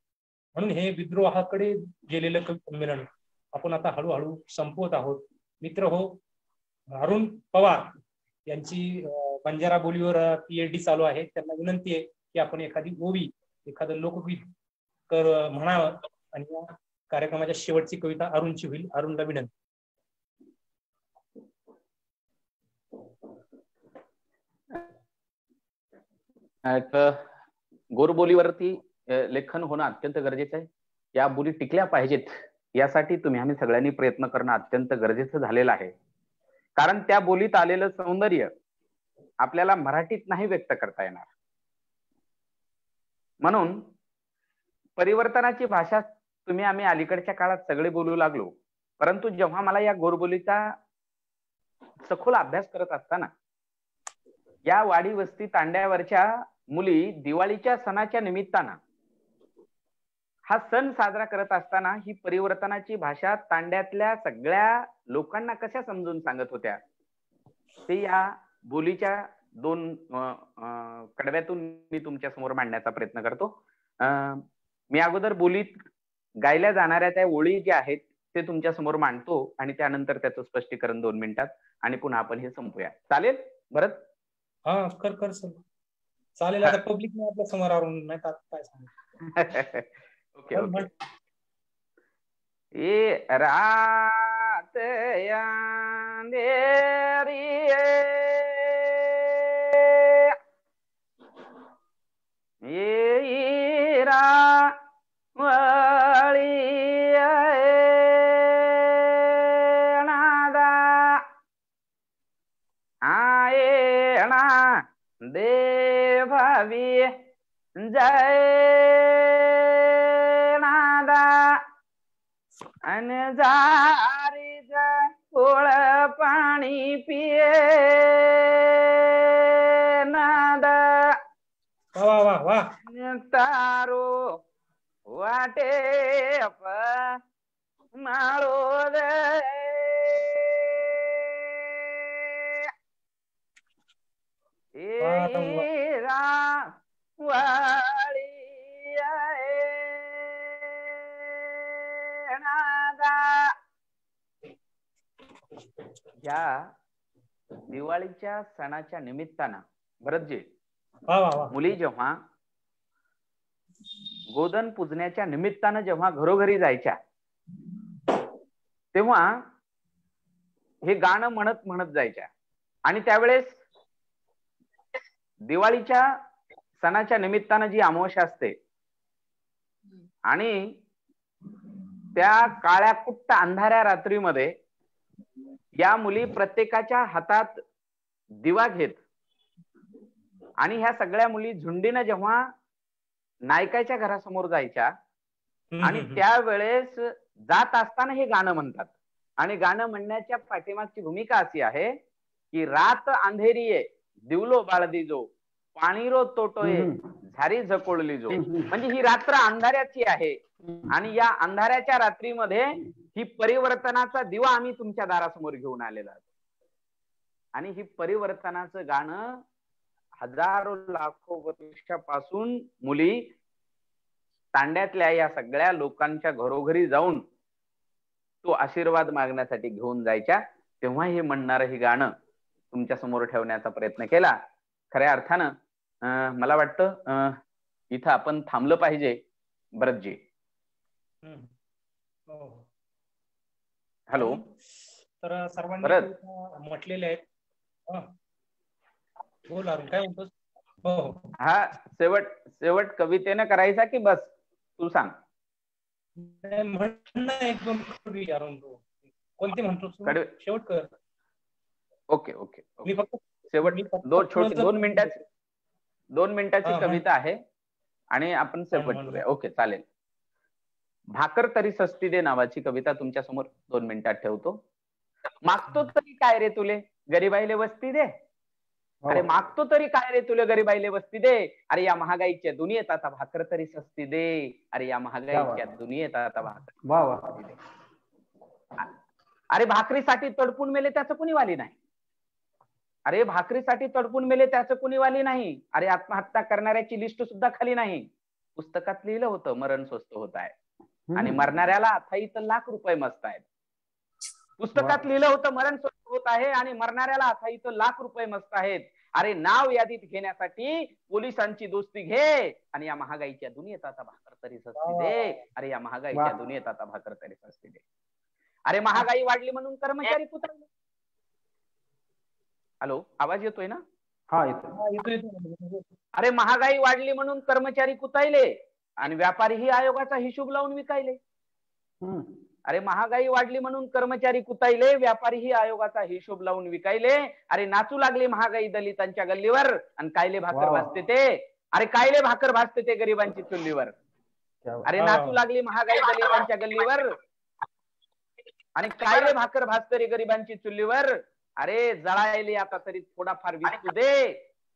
म्हणून हे विद्रोहाकडे गेलेलं कवी संमेलन आपण आता हळूहळू संपवत आहोत. मित्र हो, अरुण पवार यांची बंजारा बोलीवर PhD चालू आहे. त्यांना विनंती आहे की आपण एखादी ओवी, एखादं लोकगीत म्हणावं आणि या कार्यक्रमाच्या शेवटची कविता अरुणची होईल. अरुणला विनंती. गोरबोलीवरती लेखन होणं अत्यंत गरजेचं आहे. या बोली टिकल्या पाहिजेत यासाठी तुम्ही आम्ही सगळ्यांनी प्रयत्न करणं अत्यंत गरजेचं झालेलं आहे. कारण त्या बोलीत आलेलं सौंदर्य आपल्याला मराठीत नाही व्यक्त करता येणार. म्हणून परिवर्तनाची भाषा तुम्ही आम्ही अलीकडच्या काळात सगळे बोलू लागलो, परंतु जेव्हा मला या गोरबोलीचा सखोल अभ्यास करत असताना या वाडी वस्ती तांड्यावरच्या मुली दिवाळीच्या सणाच्या निमित्तानं हा सण साजरा करत असताना ही परिवर्तनाची भाषा तांड्यातल्या सगळ्या लोकांना कशा समजून सांगत होत्या ते या बोलीच्या 2 कडव्यातून मी तुमच्या समोर मांडण्याचा प्रयत्न करतो. मी अगोदर बोलीत गायल्या जाणाऱ्या त्या ओळी ज्या आहेत ते तुमच्या समोर मांडतो आणि त्यानंतर त्याचं स्पष्टीकरण 2 मिनिटात आणि पुन्हा आपण हे संपूया. चालेल भरत? हा कर सर चालेल. आता पब्लिक ने आपल्या समोर आणून नाही काय सांग. Okay okay. ए रात अंधेरी ये रा वळी नादा आये ना दे भावी जय नादा अन जारी गोळ पाणी पिये नादा वा वा वा. तारो वाटे माळो दे वाळी या दिवाळीच्या सणाच्या निमित्तानं भरतजी मुली जेव्हा गोधन पूजण्याच्या निमित्तानं जेव्हा घरोघरी जायच्या तेव्हा हे गाणं म्हणत म्हणत जायच्या आणि त्यावेळेस दिवाळीच्या सणाच्या निमित्तानं जी अमावस्या असते आणि त्या काळ्या कुट्ट अंधाऱ्या रात्रीमध्ये या मुली प्रत्येकाच्या हातात दिवा घेत आणि ह्या सगळ्या मुली झुंडीनं जेव्हा नायकाच्या घरासमोर जायच्या आणि त्यावेळेस जात असताना हे गाणं म्हणतात. आणि गाणं म्हणण्याच्या पाठीमागची भूमिका अशी आहे की रात अंधेरीये दिवलो बाळदीजो पाणीरो तोटोये झारी झकोळली जो. म्हणजे ही रात्र अंधाऱ्याची आहे आणि या अंधाऱ्याच्या रात्रीमध्ये ही परिवर्तनाचा दिवा आम्ही तुमच्या दारासमोर घेऊन आलेला आहोत. आणि ही परिवर्तनाचं गाणं हजारो लाखो वर्षापासून मुली तांड्यातल्या या सगळ्या लोकांच्या घरोघरी जाऊन तो आशीर्वाद मागण्यासाठी घेऊन जायच्या. तेव्हा हे म्हणणारं हे गाणं तुमच्या समोर ठेवण्याचा प्रयत्न केला. खऱ्या अर्थानं मला वाटतं इथं आपण थांबलं पाहिजे भरतजी. हॅलो. तर सर्वांनी म्हटलेले आहेत. बोल अरुण काय म्हणतोस? हो हा शेवट कवितेनं करायचा की बस तू सांग. कोणती म्हणतोस? शेवट कर. Okay okay. मी फक्त शेवट 2 मिनिटाची कविता आहे आणि आपण शेवट करूया. ओके चालेल. भाकर तरी सस्ती दे नावाची कविता तुमच्या समोर 2 मिनिटात ठेवतो. मागतो तरी काय रे तुले गरीबाईले वस्ती दे. अरे मागतो तरी काय रे तुले गरीबाईले वस्ती दे. अरे या महागाईच्या दुनियेत आता भाकर तरी सस्ती दे. अरे या महागाईच्या दुनियेत आता भाकर दे. अरे भाकरीसाठी तडपून मेले त्याचं कुणी वाली नाही. अरे भाकरीसाठी तडपून मेले त्याचं कुणी वाली नाही. अरे आत्महत्या करणाऱ्याची लिस्ट सुद्धा खाली नाही. पुस्तकात लिहिलं होतं मरण स्वस्त होत आहे आणि मरणाऱ्याला अथाईत लाख रुपये मस्त आहेत. पुस्तकात लिहिलं होतं मरण स्वस्त होत आहे आणि मरणाऱ्याला अथाईत लाख रुपये मस्त आहेत. अरे नाव यादीत घेण्यासाठी पोलिसांची दोस्ती घे आणि या महागाईच्या दुनियेत आता भाकर तरी सस्ती दे. अरे या महागाईच्या दुनियेत आता भाकर तरी सस्ती दे. अरे महागाई वाढली म्हणून कर्मचारी कुठे? हॅलो आवाज येतोय ना? हा येतोय. अरे महागाई वाढली म्हणून कर्मचारी कुतायले आणि व्यापारीही आयोगाचा हिशोब लावून विकायले. अरे महागाई वाढली म्हणून कर्मचारी कुतायले, व्यापारीही आयोगाचा हिशोब लावून विकायले. अरे नाचू लागली महागाई दलितांच्या गल्लीवर आणि कायले भाकर भासते ते. अरे कायले भाकर भासते ते गरिबांची चुल्लीवर. अरे नाचू लागली महागाई दलितांच्या गल्लीवर आणि कायले भाकर भासते रे गरिबांची चुल्लीवर. अरे जळायली आता तरी थोडाफार विसू दे.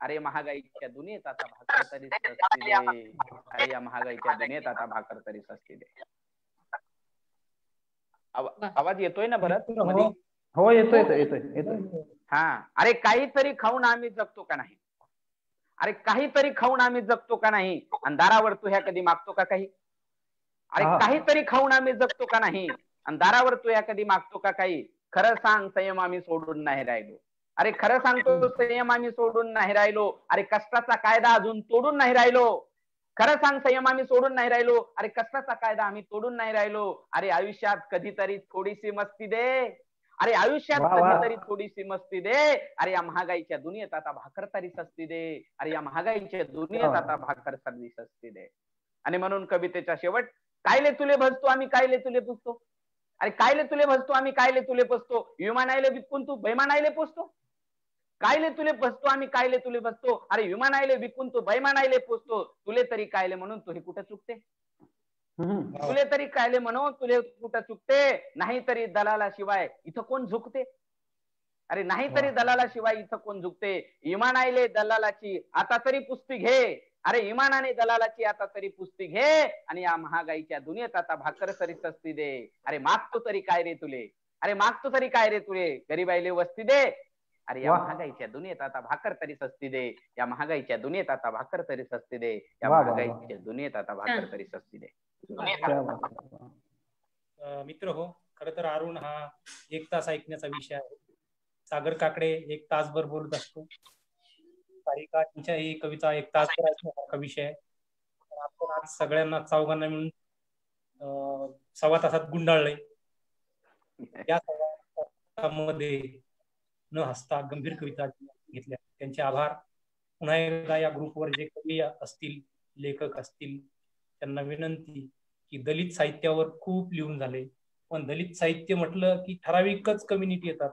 अरे महागाईच्या दुनियेत आता भाकर तरी सस्ती दे. अरे या महागाईच्या दुनियेत आता भाकर तरी सस्ती दे. आवाज येतोय ना भरत? हो येतोय येतोय येतोय. हा. अरे काहीतरी खाऊन आम्ही जगतो का नाही? अरे काहीतरी खाऊन आम्ही जगतो का नाही? आणि दारावर तू ह्या कधी मागतो का काही? अरे काहीतरी खाऊन आम्ही जगतो का नाही? आणि दारावर तू ह्या कधी मागतो का काही? खरं सांग संयम आम्ही सोडून नाही राहिलो. अरे खरं सांगतो संयम आम्ही सोडून नाही राहिलो. अरे कष्टाचा कायदा अजून तोडून नाही राहिलो. खरं सांग संयम आम्ही सोडून नाही राहिलो. अरे कष्टाचा कायदा आम्ही तोडून नाही राहिलो. अरे आयुष्यात कधीतरी थोडीशी मस्ती दे. अरे आयुष्यात कधीतरी थोडीशी मस्ती दे. अरे या महागाईच्या दुनियेत आता भाकर तरी सस्ती दे. अरे या महागाईच्या दुनियेत आता भाकर तरी सस्ती दे. आणि म्हणून कवितेचा शेवट, कायले तुले भजतो आम्ही कायले तुले पुसतो. अरे कायले तुले भजतो आम्ही कायले तुले पोसतो. विमानायले विकून तू बैमानायले पोसतो. कायले तुले बसतो आम्ही कायले तुले बसतो. अरे विमानायले विकून तू बैमानायले पोचतो. तुले तरी कायले म्हणून तू हे कुठे चुकते? तुले तरी कायले म्हणून तुले कुठं चुकते? नाही तरी दलालाशिवाय इथं कोण झुकते? अरे नाही तरी दलालाशिवाय इथं कोण झुकते? इमानायले दलालाची आता तरी पुस्ती घे. अरे इमानाने दलालाची आता तरी पुस्ती घे. आणि या महागाईच्या दुनियेत आता भाकर तरी सस्ती दे. अरे मागतो तरी काय रे तुले? अरे मागतो तरी काय रे तुले? गरीबाईले वस्ती दे. अरे या महागाईच्या दुनियेत आता भाकर तरी सस्ती दे. या महागाईच्या दुनियेत आता भाकर तरी सस्ती दे. या महागाईच्या दुनियेत आता भाकर तरी सस्ती दे. मित्र हो, खर तर अरुण हा 1 तास ऐकण्याचा विषय आहे. सागर काकडे 1 तासभर बोलत असतो. सारिका त्यांच्या ही कविता 1 तासभर ऐकण्यासारखा विषय आहे. आपण आज सगळ्यांना चौघांना मिळून 1.25 तासात गुंडाळले. या मध्ये न हसता गंभीर कविता घेतल्या. त्यांचे आभार. पुन्हा एकदा या ग्रुपवर जे कवी असतील, लेखक असतील, त्यांना विनंती की दलित साहित्यावर खूप लिहून झाले, पण दलित साहित्य म्हटलं की ठराविकच कम्युनिटी येतात.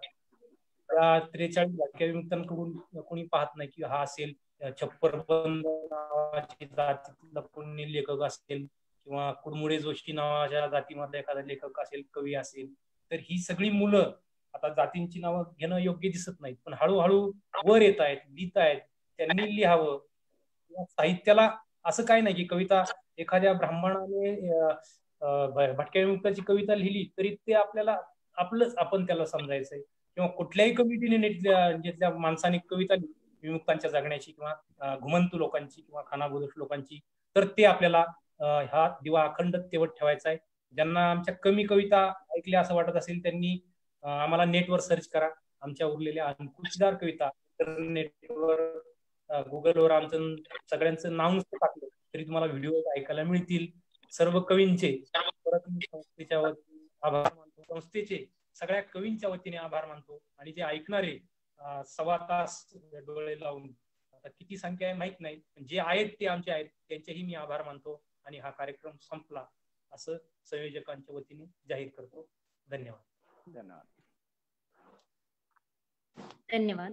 त्या 43 भटक्या कोणी पाहत नाही की हा असेल छप्परबंद नावाची जातीतला कोणी लेखक असेल किंवा कुडमुडे जोशी नावाच्या जातीमधला एखादा लेखक असेल, कवी असेल. तर ही सगळी मुलं आता जातींची नावं घेणं योग्य दिसत नाहीत, पण हळूहळू वर येत आहेत, लिहित आहेत. त्यांनी लिहावं. साहित्याला असं काय नाही की कविता एखाद्या ब्राह्मणाने भटक्या विमुक्ताची कविता लिहिली तरी ते आपल्याला आपलंच आपण त्याला समजायचंय, किंवा कुठल्याही कमिटीने जिथल्या माणसाने कविता लिहिली विमुक्तांच्या जगण्याची किंवा घुमंतू लोकांची किंवा खानाबोदश लोकांची, तर ते आपल्याला हा दिवा अखंड तेवत ठेवायचा आहे. ज्यांना आमच्या कमी कविता ऐकल्या असं वाटत असेल त्यांनी आम्हाला नेटवर सर्च करा. आमच्या उरलेल्या अंकुशदार कविता इंटरनेटवर गुगलवर आमचं सगळ्यांचं नाव नुसतं टाकलं तरी तुम्हाला व्हिडिओ ऐकायला मिळतील. सर्व कवींचे परत संस्थेच्या वतीने आभार मानतो. संस्थेचे सगळ्या कवींच्या वतीने आभार मानतो. आणि जे ऐकणारे 1.25 तास डोळे लावून, आता किती संख्या आहे माहित नाही, पण जे आहेत ते आमचे आहेत, त्यांचेही मी आभार मानतो. आणि हा कार्यक्रम संपला असं संयोजकांच्या वतीने जाहीर करतो. धन्यवाद. धन्यवाद. धन्यवाद.